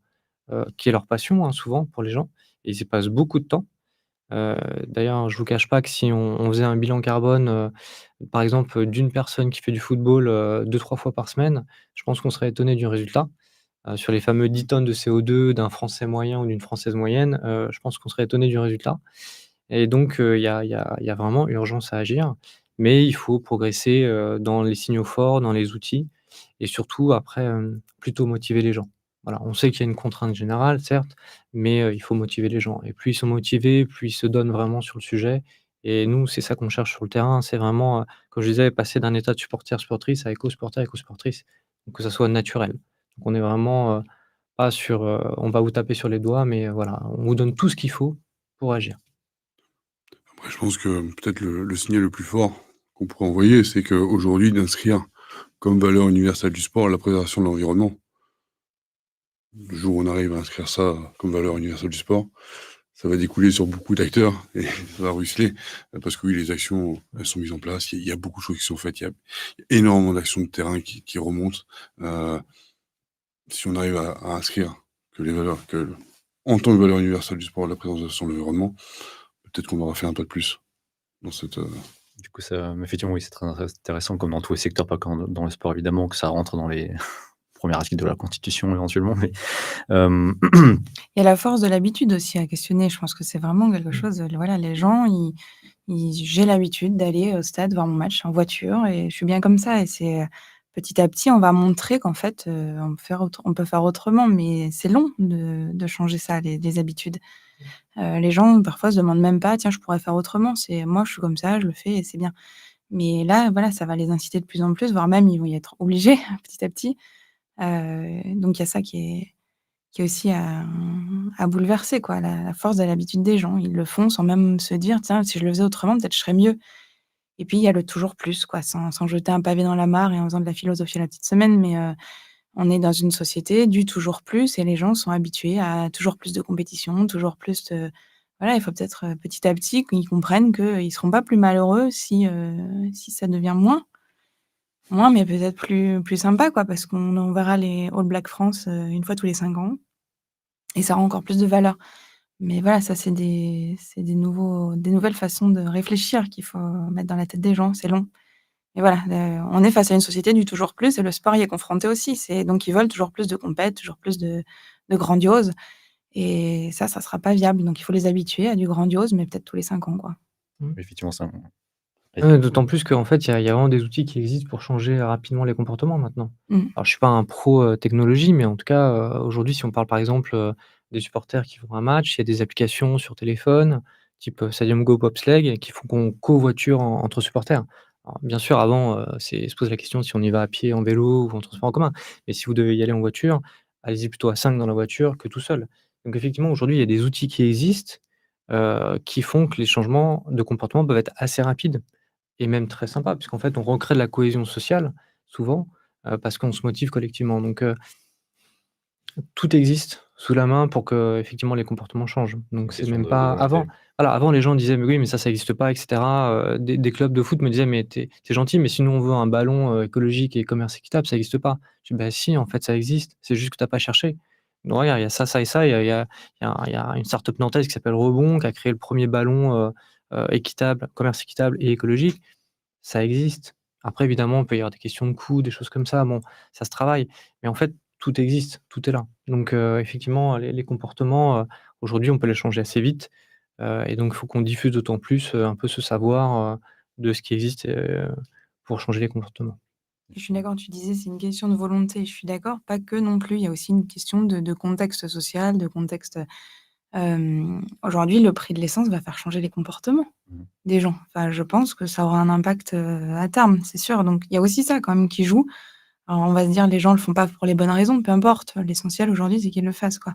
qui est leur passion, hein, souvent pour les gens, et ils y passent beaucoup de temps. Heu, D'ailleurs, je vous cache pas que si on faisait un bilan carbone, par exemple, d'une personne qui fait du football, 2-3 fois par semaine, je pense qu'on serait étonné du résultat. Sur les fameux 10 tonnes de CO2 d'un Français moyen ou d'une Française moyenne, je pense qu'on serait étonné du résultat. Et donc il y a vraiment urgence à agir, mais il faut progresser, dans les signaux forts, dans les outils et surtout après, plutôt motiver les gens. Voilà, on sait qu'il y a une contrainte générale certes, mais il faut motiver les gens et plus ils sont motivés, plus ils se donnent vraiment sur le sujet et nous, c'est ça qu'on cherche sur le terrain, c'est vraiment, comme je disais, passer d'un état de supporter, supportrice à éco-supporter, éco-supportrice, donc que ça soit naturel. Donc on est vraiment, pas sur, on va vous taper sur les doigts, mais voilà, on vous donne tout ce qu'il faut pour agir. Après, je pense que peut-être le signal le plus fort qu'on pourrait envoyer, c'est qu'aujourd'hui, d'inscrire comme valeur universelle du sport la préservation de l'environnement. Le jour où on arrive à inscrire ça comme valeur universelle du sport, ça va découler sur beaucoup d'acteurs et ça va ruisseler, parce que oui, les actions, elles sont mises en place. Il y a beaucoup de choses qui sont faites. Il y a énormément d'actions de terrain qui remontent. Heu, Si on arrive à inscrire que en tant que valeur universelle du sport, la préservation de l'environnement, peut-être qu'on aura fait un pas de plus dans cette, Du coup, ça effectivement, oui, c'est très intéressant comme dans tous les secteurs, pas que dans le sport évidemment, que ça rentre dans les premiers articles de la constitution éventuellement, mais hem, Il y a la force de l'habitude aussi à questionner. Je pense que c'est vraiment quelque Mmh. chose, voilà, les gens, j'ai l'habitude d'aller au stade voir mon match en voiture et je suis bien comme ça et c'est, petit à petit, on va montrer qu'en fait, on peut faire autrement, mais c'est long de changer ça, les habitudes. Les gens, parfois, se demandent même pas: «Tiens, je pourrais faire autrement». C'est: «Moi, je suis comme ça, je le fais et c'est bien». Mais là, voilà, ça va les inciter de plus en plus, voire même ils vont y être obligés petit à petit. Donc il y a ça qui est aussi à bouleverser quoi, la force de l'habitude des gens. Ils le font sans même se dire: «Tiens, si je le faisais autrement, peut-être je serais mieux». Et puis il y a le toujours plus quoi, sans jeter un pavé dans la mare et en faisant de la philosophie à la petite semaine, mais on est dans une société du toujours plus et les gens sont habitués à toujours plus de compétition, toujours plus de voilà, il faut peut-être, petit à petit qu'ils comprennent qu'ils seront pas plus malheureux si ça devient moins, mais peut-être plus sympa quoi, parce qu'on verra les All Blacks France, une fois tous les 5 ans et ça aura encore plus de valeur. Mais voilà, ça des nouvelles façons de réfléchir qu'il faut mettre dans la tête des gens, c'est long. Et voilà, on est face à une société du toujours plus et le sport y est confronté aussi. C'est donc ils veulent toujours plus de compètes, toujours plus de grandiose et ça sera pas viable. Donc il faut les habituer à du grandiose, mais peut-être tous les 5 ans, quoi. Mmh. effectivement, ça D'autant plus qu'en fait, il y a vraiment des outils qui existent pour changer rapidement les comportements maintenant. Mmh. Alors je suis pas un pro, technologie, mais en tout cas, aujourd'hui, si on parle par exemple, des supporters qui vont à un match, il y a des applications sur téléphone, type, Stadium Go, Bobsleigh, qui font qu'on covoiture entre supporters. Alors bien sûr, avant, c'est se pose la question si on y va à pied, en vélo ou en transport en commun. Mais si vous devez y aller en voiture, allez-y plutôt à 5 dans la voiture que tout seul. Donc effectivement, aujourd'hui, il y a des outils qui existent, qui font que les changements de comportement peuvent être assez rapides. Et même très sympa, puisqu'en fait, on recrée de la cohésion sociale, souvent, parce qu'on se motive collectivement. Donc, tout existe, sous la main pour que effectivement les comportements changent. Donc c'est Question même de pas volonté. avant les gens disaient: «Mais oui, mais ça existe pas et cetera», des clubs de foot me disaient: «Mais tu es gentil, mais si nous on veut un ballon, écologique et commerce équitable, ça existe pas». Je dis: «Bah si, en fait ça existe, c'est juste que tu as pas cherché». Donc regarde, il y a ça, ça et ça, il y a une start-up nantaise qui s'appelle Rebond, qui a créé le premier ballon, équitable, commerce équitable et écologique. Ça existe. Après évidemment, il peut y avoir des questions de coûts, des choses comme ça, bon, ça se travaille. Mais en fait, tout existe, tout est là. Donc effectivement, les comportements, aujourd'hui, on peut les changer assez vite, et donc il faut qu'on diffuse d'autant plus, un peu ce savoir, de ce qui existe, pour changer les comportements. Je suis d'accord, tu disais c'est une question de volonté, je suis d'accord, pas que non plus, il y a aussi une question de contexte social, de contexte, aujourd'hui le prix de l'essence va faire changer les comportements Mmh. des gens. Enfin, je pense que ça aura un impact, à terme, c'est sûr, donc il y a aussi ça quand même qui joue. Alors on va se dire: «Les gens le font pas pour les bonnes raisons», peu importe, l'essentiel aujourd'hui c'est qu'ils le fassent quoi,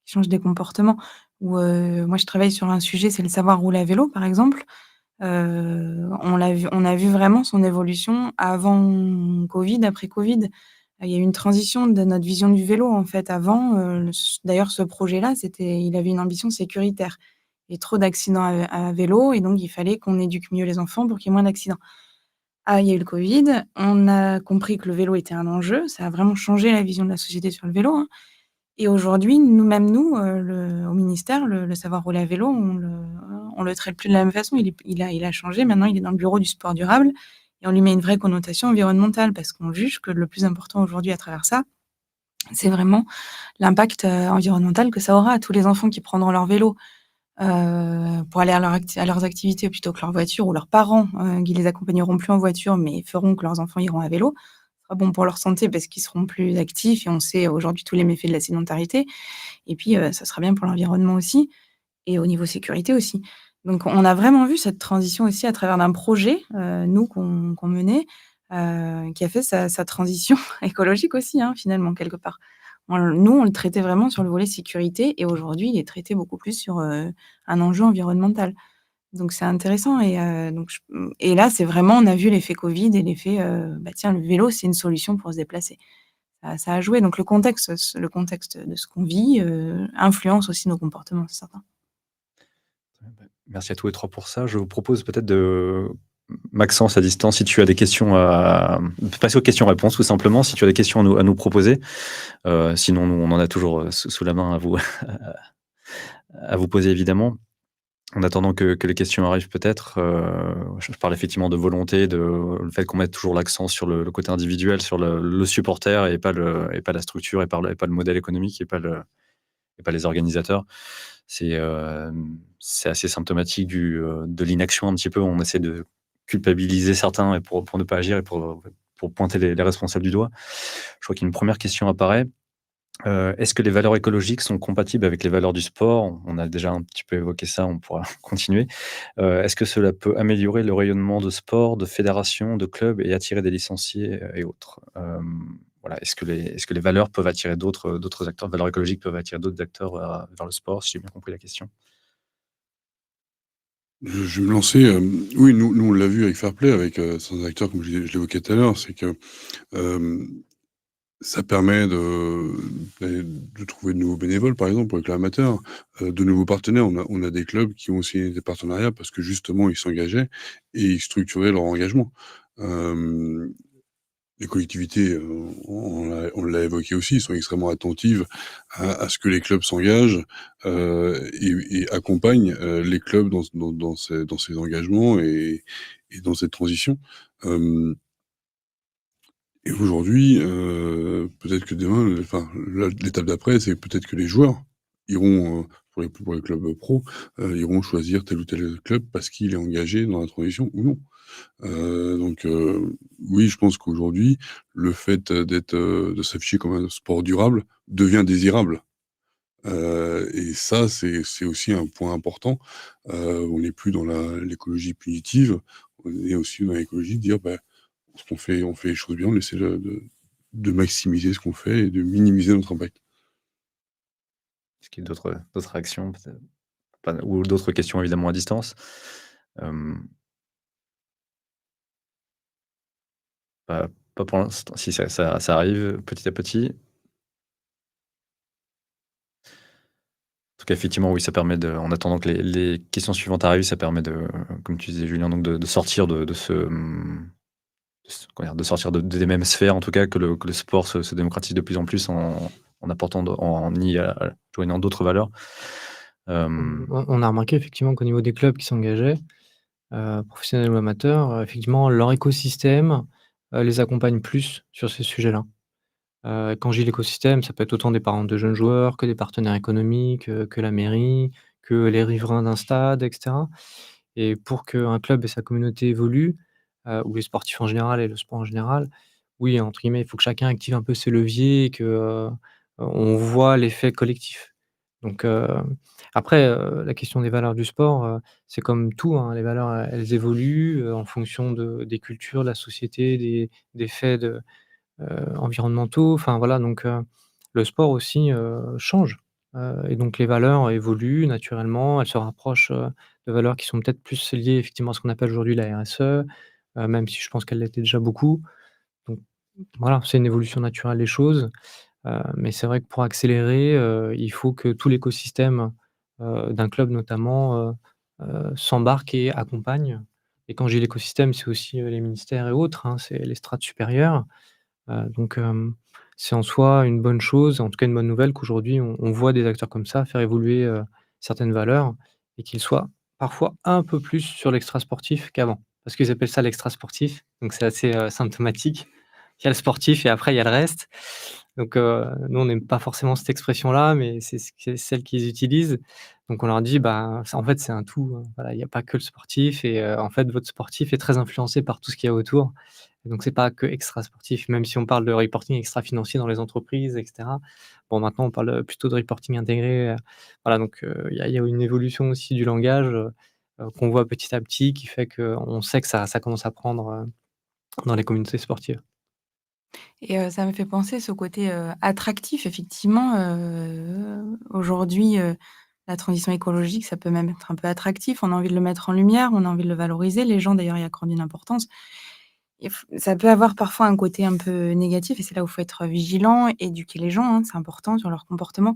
qu'ils changent des comportements ou moi je travaille sur un sujet, c'est le savoir rouler à vélo par exemple. On a vu vraiment son évolution avant Covid, après Covid. Il y a eu une transition de notre vision du vélo, en fait. Avant, d'ailleurs, ce projet-là, il avait une ambition sécuritaire. Il y a trop d'accidents à vélo et donc il fallait qu'on éduque mieux les enfants pour qu'il y ait moins d'accidents. Ah, il y a eu le Covid, on a compris que le vélo était un enjeu, ça a vraiment changé la vision de la société sur le vélo, hein. Et aujourd'hui, nous, au ministère, le savoir rouler à vélo, on le traite plus de la même façon. Il a changé. Maintenant, il est dans le bureau du sport durable et on lui met une vraie connotation environnementale parce qu'on juge que le plus important aujourd'hui à travers ça, c'est vraiment l'impact, environnemental que ça aura à tous les enfants qui prendront leur vélo, pour aller à leurs activités plutôt que leur voiture ou leurs parents, qui les accompagneront plus en voiture mais feront que leurs enfants iront à vélo. Ce sera bon pour leur santé parce qu'ils seront plus actifs et on sait aujourd'hui tous les méfaits de la sédentarité. Et puis, ça sera bien pour l'environnement aussi et au niveau sécurité aussi. Donc on a vraiment vu cette transition aussi à travers d'un projet, nous qu'on menait, qui a fait sa transition écologique aussi, hein, finalement quelque part. On le traitait vraiment sur le volet sécurité et aujourd'hui il est traité beaucoup plus sur, un enjeu environnemental. Donc c'est intéressant et là c'est vraiment on a vu l'effet Covid et l'effet, bah, tiens le vélo c'est une solution pour se déplacer. Ça a joué, donc le contexte de ce qu'on vit, influence aussi nos comportements, c'est certain. Merci à tous les 3 pour ça. Je vous propose peut-être de Maxence à distance, si tu as des questions à passer aux questions-réponses tout simplement, si tu as des questions à nous proposer. Sinon nous, on en a toujours, sous la main à vous à vous poser évidemment. En attendant que les questions arrivent peut-être, je parle effectivement de volonté, de le fait qu'on mette toujours l'accent sur le côté individuel, sur le supporter et pas la structure et pas le modèle économique et pas les organisateurs. C'est assez symptomatique de l'inaction un petit peu. On essaie de culpabiliser certains et pour ne pas agir et pour pointer les responsables du doigt. Je crois qu'une première question apparaît. Est-ce que les valeurs écologiques sont compatibles avec les valeurs du sport? On a déjà un petit peu évoqué ça, on pourra continuer. Est-ce que cela peut améliorer le rayonnement de sports, de fédérations, de clubs et attirer des licenciés, et autres? Voilà, est-ce que les valeurs peuvent attirer d'autres acteurs, valeurs écologiques peuvent attirer d'autres acteurs vers le sport, si j'ai bien compris la question? Je vais me lancer, oui, nous on l'a vu avec Fairplay, avec, certains acteurs comme je l'évoquais tout à l'heure, c'est que, hem, ça permet de trouver de nouveaux bénévoles, par exemple, pour les clubs amateurs, de nouveaux partenaires. On a des clubs qui ont signé des partenariats parce que justement ils s'engageaient et ils structuraient leur engagement. Hem, les collectivités, on l'a évoqué aussi, sont extrêmement attentives à ce que les clubs s'engagent, et accompagnent, les clubs dans ces engagements et dans cette transition. Hem Et aujourd'hui, peut-être que demain, l'étape d'après, c'est peut-être que les joueurs iront, pour les clubs pro, iront choisir tel ou tel club parce qu'il est engagé dans la transition ou non. Oui, je pense qu'aujourd'hui, le fait de s'afficher comme un sport durable devient désirable. Et ça, c'est aussi un point important. On n'est plus dans l'écologie punitive, on est aussi dans l'écologie de dire: «Bah, on fait les choses bien, on essaie de maximiser ce qu'on fait et de minimiser notre impact». Est-ce qu'il y a d'autres réactions peut-être? Pas ou d'autres questions évidemment à distance? Hem, pas pour l'instant. Si ça arrive petit à petit. tout cas, effectivement, oui, ça permet en attendant que les questions suivantes arrivent, ça permet comme tu disais, Julien, donc de sortir de ce, comment dire? De sortir des mêmes sphères, en tout cas, que le sport se démocratise de plus en plus en apportant joignant d'autres valeurs. On a remarqué effectivement qu'au niveau des clubs qui s'engageaient, professionnels ou amateurs, effectivement leur écosystème, les accompagne plus sur ces sujets-là. Quand je dis l'écosystème, ça peut être autant des parents de jeunes joueurs que des partenaires économiques, que la mairie, que les riverains d'un stade et cetera, et pour qu'un club et sa communauté évoluent, ou les sportifs en général et le sport en général, oui, entre guillemets, il faut que chacun active un peu ses leviers et que, on voit l'effet collectif. Donc, après, la question des valeurs du sport, c'est comme tout, hein, les valeurs, elles évoluent, en fonction des cultures, de la société, des faits environnementaux, enfin voilà, donc le sport aussi, change, et donc les valeurs évoluent naturellement. Elles se rapprochent, de valeurs qui sont peut-être plus liées effectivement à ce qu'on appelle aujourd'hui la RSE, même si je pense qu'elle l'était déjà beaucoup. Donc voilà, c'est une évolution naturelle des choses, mais c'est vrai que pour accélérer, il faut que tout l'écosystème, d'un club notamment, s'embarque et accompagne, et quand je dis l'écosystème, c'est aussi, les ministères et autres, hein, c'est les strates supérieures. Donc c'est en soi une bonne chose, en tout cas une bonne nouvelle qu'aujourd'hui on voit des acteurs comme ça faire évoluer, certaines valeurs, et qu'ils soient parfois un peu plus sur l'extra-sportif qu'avant. Parce qu'ils appellent ça l'extra-sportif, donc c'est assez, symptomatique. Il y a le sportif et après il y a le reste. Donc nous on n'aime pas forcément cette expression-là, mais c'est celle qu'ils utilisent. Donc on leur dit: «Bah, ça en fait c'est un tout, hein, voilà, il y a pas que le sportif, et en fait votre sportif est très influencé par tout ce qu'il y a autour». Et donc c'est pas que extra sportif, même si on parle de reporting extra-financier dans les entreprises et cetera. Bon, maintenant on parle, plutôt de reporting intégré, voilà, donc il y a une évolution aussi du langage, qu'on voit petit à petit, qui fait qu'on sait que ça commence à prendre, dans les communautés sportives. Et ça me fait penser ce côté, attractif effectivement, aujourd'hui, la transition écologique, ça peut même être un peu attractif. On a envie de le mettre en lumière, on a envie de le valoriser. Les gens d'ailleurs y accordent une importance. Et ça peut avoir parfois un côté un peu négatif et c'est là où il faut être vigilant, éduquer les gens, hein, c'est important sur leur comportement.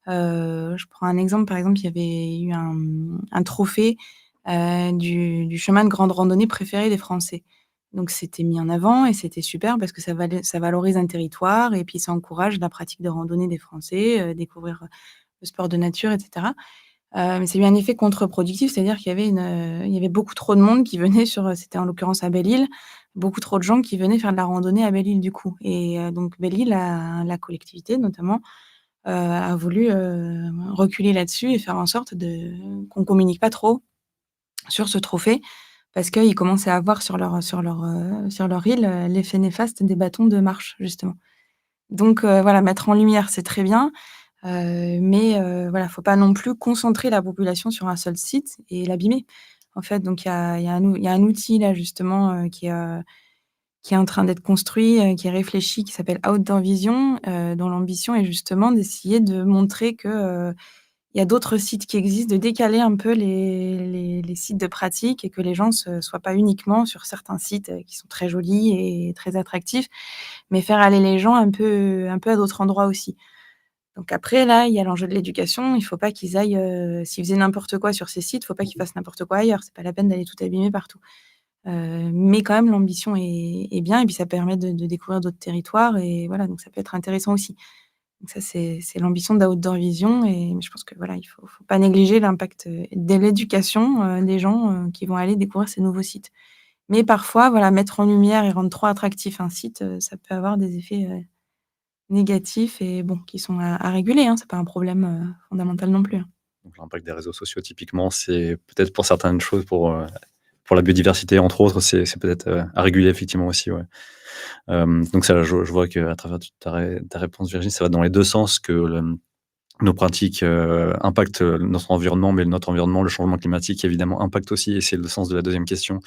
Je prends un exemple, par exemple, il y avait eu un trophée, du chemin de grande randonnée préféré des Français. Donc c'était mis en avant et c'était super parce que ça valorise un territoire et puis ça encourage la pratique de randonnée des Français, découvrir, le sport de nature et cetera. Mais ça a eu un effet contre-productif, c'est-à-dire il y avait beaucoup trop de monde qui venait sur, c'était en l'occurrence à Belle-Île, beaucoup trop de gens qui venaient faire de la randonnée à Belle-Île du coup et donc Belle-Île, la collectivité notamment, a voulu, reculer là-dessus et faire en sorte qu'on communique pas trop sur ce trophée parce qu'ils commençaient à voir sur leur île, l'effet néfaste des bâtons de marche justement. Donc voilà, mettre en lumière, c'est très bien, mais voilà, faut pas non plus concentrer la population sur un seul site et l'abîmer. En fait, donc il y a un outil là justement, qui est en train d'être construit, qui est réfléchi, qui s'appelle Outdoor Vision, dont l'ambition est justement d'essayer de montrer que, il y a d'autres sites qui existent, de décaler un peu les sites de pratique et que les gens soient pas uniquement sur certains sites, qui sont très jolis et très attractifs, mais faire aller les gens un peu à d'autres endroits aussi. Donc après là, il y a l'enjeu de l'éducation, il faut pas qu'ils aillent, s'ils faisaient n'importe quoi sur ces sites, il faut pas qu'ils fassent n'importe quoi ailleurs. C'est pas la peine d'aller tout abîmer partout. Mais quand même l'ambition est bien et puis ça permet de découvrir d'autres territoires et voilà, donc ça peut être intéressant aussi. Donc ça, c'est l'ambition d'Outdoor Vision et je pense que voilà, il faut pas négliger l'impact, de l'éducation, des gens, qui vont aller découvrir ces nouveaux sites. Mais parfois, voilà, mettre en lumière et rendre trop attractif un site, ça peut avoir des effets, négatifs et bon, qui sont à réguler, hein. C'est pas un problème, fondamental non plus, hein. Donc l'impact des réseaux sociaux typiquement, c'est peut-être pour certaines choses, pour la biodiversité entre autres, c'est peut-être, à réguler effectivement aussi, ouais. Donc ça, je vois qu'à travers toute ta réponse, Virginie, ça va dans les 2 sens, que nos pratiques, impactent, notre environnement, mais notre environnement, le changement climatique évidemment impacte aussi, et c'est le sens de la deuxième question,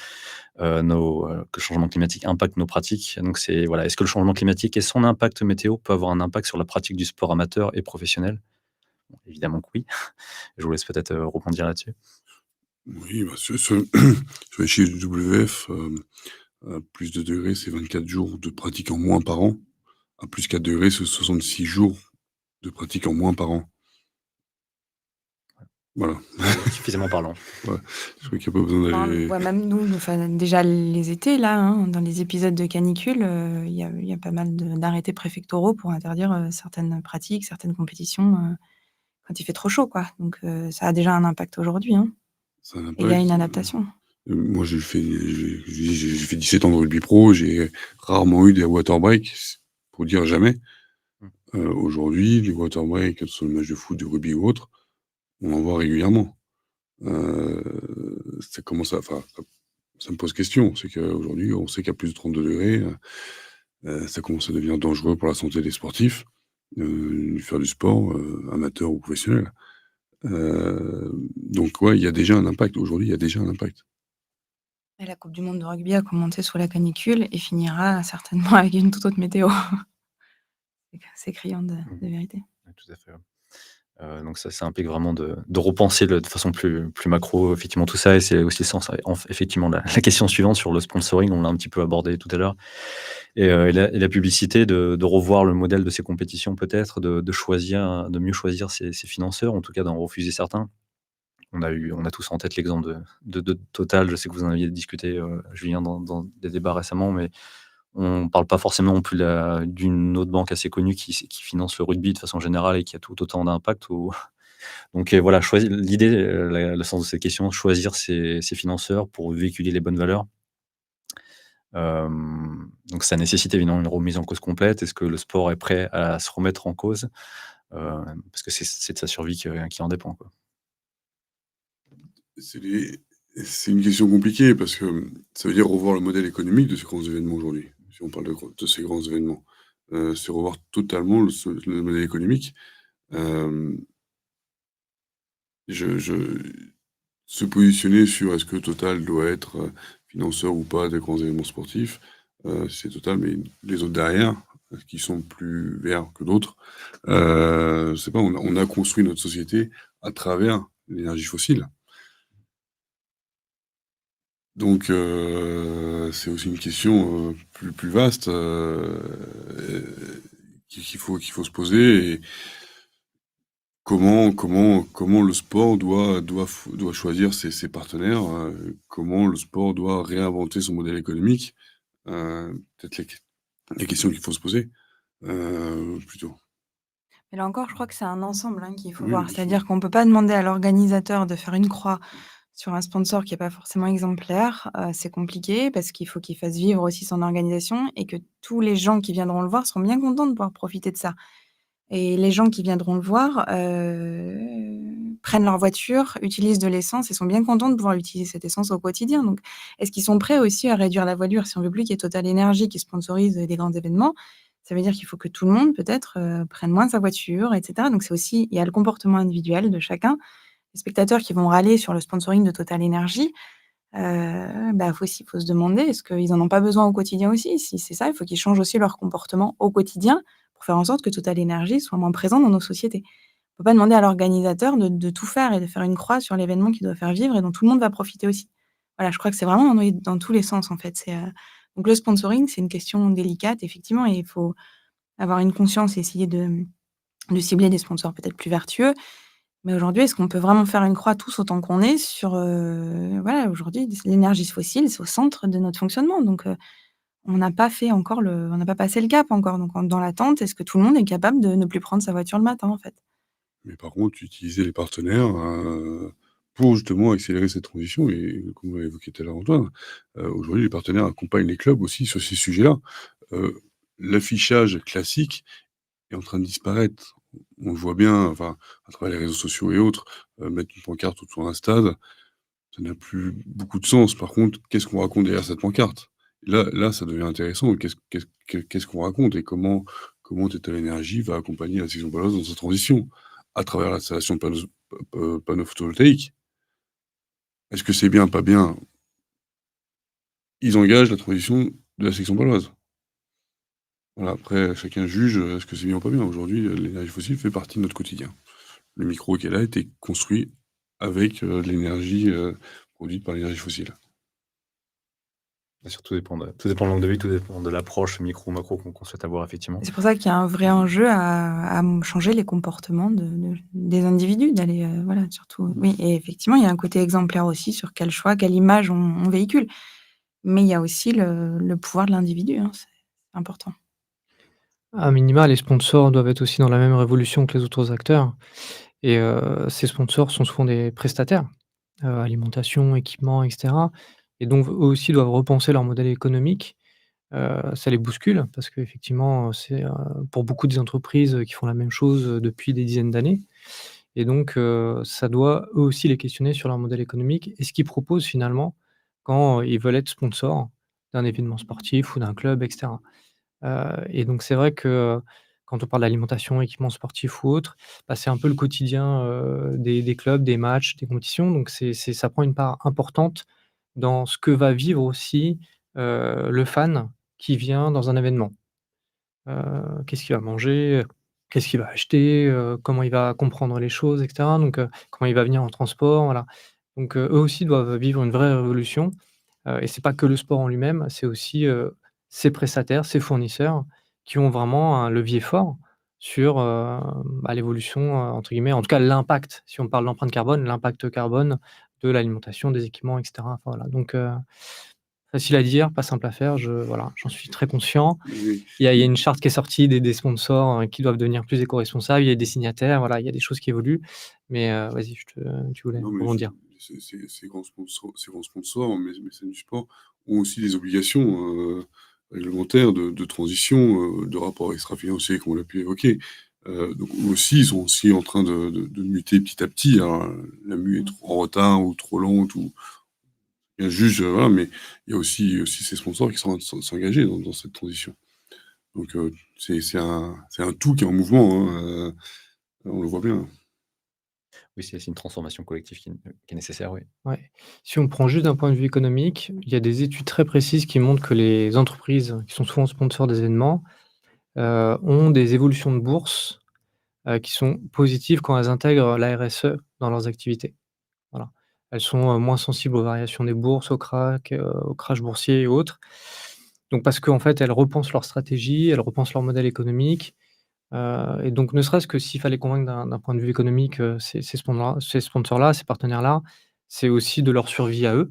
que le changement climatique impacte nos pratiques. Donc c'est voilà, est-ce que le changement climatique et son impact météo peut avoir un impact sur la pratique du sport amateur et professionnel? Bon, évidemment que oui. Je vous laisse peut-être, rebondir là-dessus. Oui, bah, sur les chiffres du WWF, à plus de degrés, c'est 24 jours de pratique en moins par an. À plus 4 degrés, c'est 66 jours de pratique en moins par an. Voilà. Suffisamment parlant. Ouais, je crois qu'il y a pas besoin Enfin, d'aller ouais, même nous, enfin, déjà les étés là, hein, dans les épisodes de canicule, il y a pas mal d'arrêtés préfectoraux pour interdire, certaines pratiques, certaines compétitions, quand il fait trop chaud, quoi. Donc ça a déjà un impact aujourd'hui, hein, ça a un et il y a impact, une adaptation. moi j'ai fait 17 ans de rugby pro, j'ai rarement eu des water breaks, pour dire jamais. Mmh. Aujourd'hui, les water breaks, que ce soit le match de foot, de rugby ou autre, on en voit régulièrement. Ça commence à enfin, ça me pose question. C'est qu'aujourd'hui, on sait qu'à plus de 32°, ça commence à devenir dangereux pour la santé des sportifs, de faire du sport, amateur ou professionnel. Donc ouais, il y a déjà un impact. Aujourd'hui, il y a déjà un impact. Et la coupe du monde de rugby a commencé sous la canicule et finira certainement avec une toute autre météo. C'est criant de vérité. Ouais, tout à fait, ouais. Donc ça implique vraiment de repenser de façon plus macro, effectivement, tout ça et c'est aussi le sens, effectivement, la question suivante sur le sponsoring, on l'a un petit peu abordé tout à l'heure et la publicité, de revoir le modèle de ces compétitions peut-être, de mieux choisir ses financeurs, en tout cas d'en refuser certains. On a tous en tête l'exemple de Total, je sais que vous en aviez discuté, Julien, dans des débats récemment, mais on parle pas forcément non plus d'une autre banque assez connue qui finance le rugby de façon générale et qui a tout autant d'impact ou donc voilà, l'idée, le sens de cette question, choisir ses financeurs pour véhiculer les bonnes valeurs. Donc ça nécessite évidemment une remise en cause complète. Est-ce que le sport est prêt à se remettre en cause? Parce que c'est de sa survie qui en dépend, quoi. C'est des c'est une question compliquée parce que, ça veut dire revoir le modèle économique de ces grands événements aujourd'hui. Si on parle de ces grands événements, c'est revoir totalement le modèle économique. Hem, je Se positionner sur est-ce que Total doit être, financeur ou pas des grands événements sportifs, c'est Total, mais les autres derrière, qui sont plus verts que d'autres, je sais pas, on a construit notre société à travers l'énergie fossile. Donc c'est aussi une question, plus vaste, qu'il faut se poser et comment le sport doit choisir ses partenaires, comment le sport doit réinventer son modèle économique? Peut-être la question qu'il faut se poser, plutôt. Mais là encore, je crois que c'est un ensemble, hein, qu'il faut Oui, voir. bien sûr. C'est-à-dire qu'on peut pas demander à l'organisateur de faire une croix sur un sponsor qui est pas forcément exemplaire. C'est compliqué parce qu'il faut qu'il fasse vivre aussi son organisation et que tous les gens qui viendront le voir seront bien contents de pouvoir profiter de ça. Et les gens qui viendront le voir, prennent leur voiture, utilisent de l'essence et sont bien contents de pouvoir utiliser cette essence au quotidien. Donc, est-ce qu'ils sont prêts aussi à réduire la voilure? Si on veut plus qu'il y ait Total Énergie qui sponsorise, des grands événements, ça veut dire qu'il faut que tout le monde peut-être, prenne moins sa voiture et cetera. Donc c'est aussi il y a le comportement individuel de chacun. Les spectateurs qui vont râler sur le sponsoring de Total Énergie, bah, faut se demander est-ce qu'ils en ont pas besoin au quotidien aussi? Si c'est ça, il faut qu'ils changent aussi leur comportement au quotidien pour faire en sorte que Total Énergie soit moins présent dans nos sociétés. On peut pas demander à l'organisateur de tout faire et de faire une croix sur l'événement qu'il doit faire vivre et dont tout le monde va profiter aussi. Voilà, je crois que c'est vraiment dans tous les sens, en fait. Donc le sponsoring, c'est une question délicate effectivement et il faut avoir une conscience et essayer de cibler des sponsors peut-être plus vertueux. Mais aujourd'hui, est-ce qu'on peut vraiment faire une croix tous autant qu'on est sur, voilà, aujourd'hui, l'énergie fossile, c'est au centre de notre fonctionnement donc on n'a pas passé le cap encore donc dans l'attente, est-ce que tout le monde est capable de ne plus prendre sa voiture le matin, en fait? Mais par contre, utiliser les partenaires, pour justement accélérer cette transition et comme l'a évoqué tout à l'heure Antoine, aujourd'hui les partenaires accompagnent les clubs aussi sur ces sujets-là. Heu, L'affichage classique est en train de disparaître. On le voit bien, enfin, à travers les réseaux sociaux et autres, mettre une pancarte autour d'un stade, ça n'a plus beaucoup de sens. Par contre, qu'est-ce qu'on raconte derrière cette pancarte? Là, ça devient intéressant. Qu'est-ce qu'on raconte et comment Total Energy va accompagner la section paloise dans sa transition? À travers l'installation de panneaux photovoltaïques. Est-ce que c'est bien, pas bien? Ils engagent la transition de la section paloise. Voilà, après chacun juge, est-ce que c'est bien ou pas bien. Aujourd'hui, l'énergie fossile fait partie de notre quotidien. Le micro qui est là a été construit avec, de l'énergie, produite par l'énergie fossile. Surtout tout dépend de l'angle de vue, tout dépend de l'approche micro ou macro qu'on souhaite avoir effectivement. C'est pour ça qu'il y a un vrai enjeu à changer les comportements des individus, d'aller, voilà, surtout oui et effectivement, il y a un côté exemplaire aussi sur quel choix, quelle image on véhicule. Mais il y a aussi le pouvoir de l'individu, hein, c'est important. À minima, les sponsors doivent être aussi dans la même révolution que les autres acteurs et ces sponsors sont souvent des prestataires, alimentation, équipement et cetera et donc eux aussi doivent repenser leur modèle économique. Ça les bouscule parce qu'effectivement, c'est, pour beaucoup des entreprises, qui font la même chose, depuis des dizaines d'années et donc ça doit eux aussi les questionner sur leur modèle économique et ce qu'ils proposent finalement quand ils veulent être sponsors d'un événement sportif ou d'un club et cetera. Et donc c'est vrai que, quand on parle d'alimentation, équipement sportif ou autre, bah, c'est un peu le quotidien, des clubs, des matchs, des compétitions donc ça prend une part importante dans ce que va vivre aussi, le fan qui vient dans un événement. Qu'est-ce qu'il va manger, qu'est-ce qu'il va acheter, comment il va comprendre les choses et cetera donc comment il va venir en transport, voilà. Donc eux aussi doivent vivre une vraie révolution, et c'est pas que le sport en lui-même, c'est aussi, ses prestataires, ses fournisseurs qui ont vraiment un levier fort sur, bah, «l'évolution», entre guillemets, en tout cas l'impact, si on parle d'empreinte carbone, l'impact carbone de l'alimentation, des équipements et cetera. Enfin voilà donc facile à dire, pas simple à faire, voilà, j'en suis très conscient. Oui. Il y a une charte qui est sortie des sponsors, qui doivent devenir plus éco-responsables, il y a des signataires, voilà, il y a des choses qui évoluent mais vas-y, tu voulais Non, mais rebondir. ces grands sponsors, mécènes du sport, ont aussi des obligations, réglementaires de transition, de rapport extra-financier, comme on l'a pu évoquer. Donc eux aussi, ils sont aussi en train de muter petit à petit. Alors, la mue est trop en retard ou trop lente ou il y a juge, voilà, mais il y a aussi ces sponsors qui sont en train de s'engager dans cette transition. Donc c'est un tout qui est en mouvement, hein, on le voit bien. Oui, c'est une transformation collective qui est nécessaire, oui. Ouais. Si on prend juste d'un point de vue économique, il y a des études très précises qui montrent que les entreprises qui sont souvent sponsors des événements, ont des évolutions de bourse, qui sont positives quand elles intègrent la RSE dans leurs activités. Voilà. Elles sont, moins sensibles aux variations des bourses, au crash boursier et autres. Donc parce qu'en fait, elles repensent leur stratégie, elles repensent leur modèle économique, et donc ne serait-ce que s'il fallait convaincre d'un point de vue économique, ces sponsors-là, ces partenaires-là, c'est aussi de leur survie à eux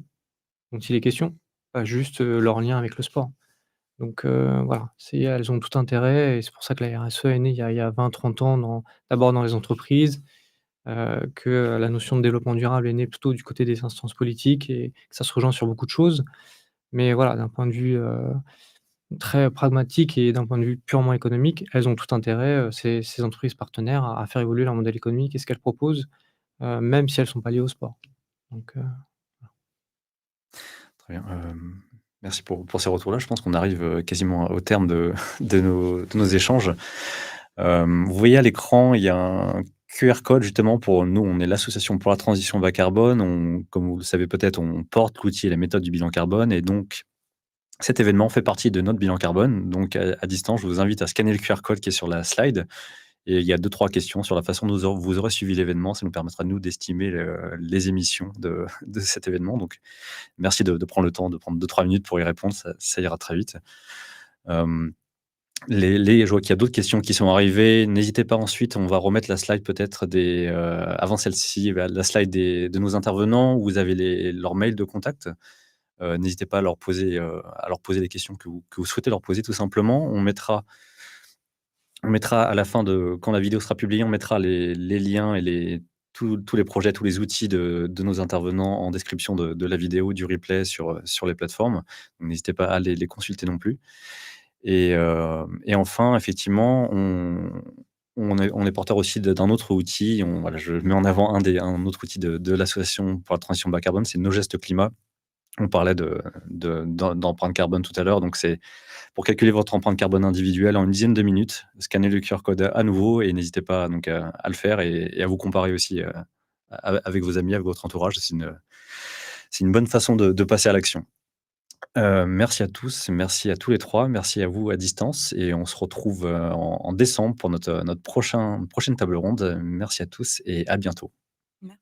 dont il est question, pas juste, leur lien avec le sport. Donc voilà, elles ont tout intérêt et c'est pour ça que la RSE est née il y a 20-30 ans d'abord dans les entreprises, que la notion de développement durable est née plutôt du côté des instances politiques et que ça se rejoint sur beaucoup de choses. Mais voilà, d'un point de vue, très pragmatique et d'un point de vue purement économique, elles ont tout intérêt, ces entreprises partenaires à faire évoluer leur modèle économique et ce qu'elles proposent, même si elles sont pas liées au sport. Donc Très bien, merci pour ces retours-là. Je pense qu'on arrive, quasiment au terme de nos échanges. Vous voyez à l'écran, il y a un QR code justement pour nous, on est l'association pour la transition bas carbone. Comme vous le savez peut-être, on porte l'outil et la méthode du bilan carbone et donc cet événement fait partie de notre bilan carbone. Donc à distance, je vous invite à scanner le QR code qui est sur la slide et il y a 2-3 questions sur la façon dont vous aurez suivi l'événement. Ça nous permettra, nous, d'estimer les émissions de cet événement. Donc merci de prendre le temps, de prendre 2-3 minutes pour y répondre, ça ira très vite. Je vois qu'il y a d'autres questions qui sont arrivées. N'hésitez pas ensuite, on va remettre la slide peut-être avant celle-ci, la slide de nos intervenants où vous avez leur mail de contact. N'hésitez pas à leur poser les questions que vous souhaitez leur poser tout simplement. On mettra à la fin quand la vidéo sera publiée, on mettra les liens et tous les projets, tous les outils de nos intervenants en description de la vidéo, du replay sur les plateformes. Donc n'hésitez pas à les consulter non plus. Et enfin, effectivement, on est porteur aussi d'un autre outil. Voilà, je mets en avant un autre outil de l'association pour la transition bas carbone, c'est Nos Gestes Climat. On parlait d'empreinte carbone tout à l'heure, donc c'est pour calculer votre empreinte carbone individuelle en une dizaine de minutes. Scannez le QR code à nouveau et n'hésitez pas donc à le faire et à vous comparer aussi avec vos amis, avec votre entourage. C'est une bonne façon de passer à l'action. Merci à tous, merci à tous les 3, merci à vous à distance et on se retrouve en décembre pour notre prochaine table ronde. Merci à tous et à bientôt. Merci.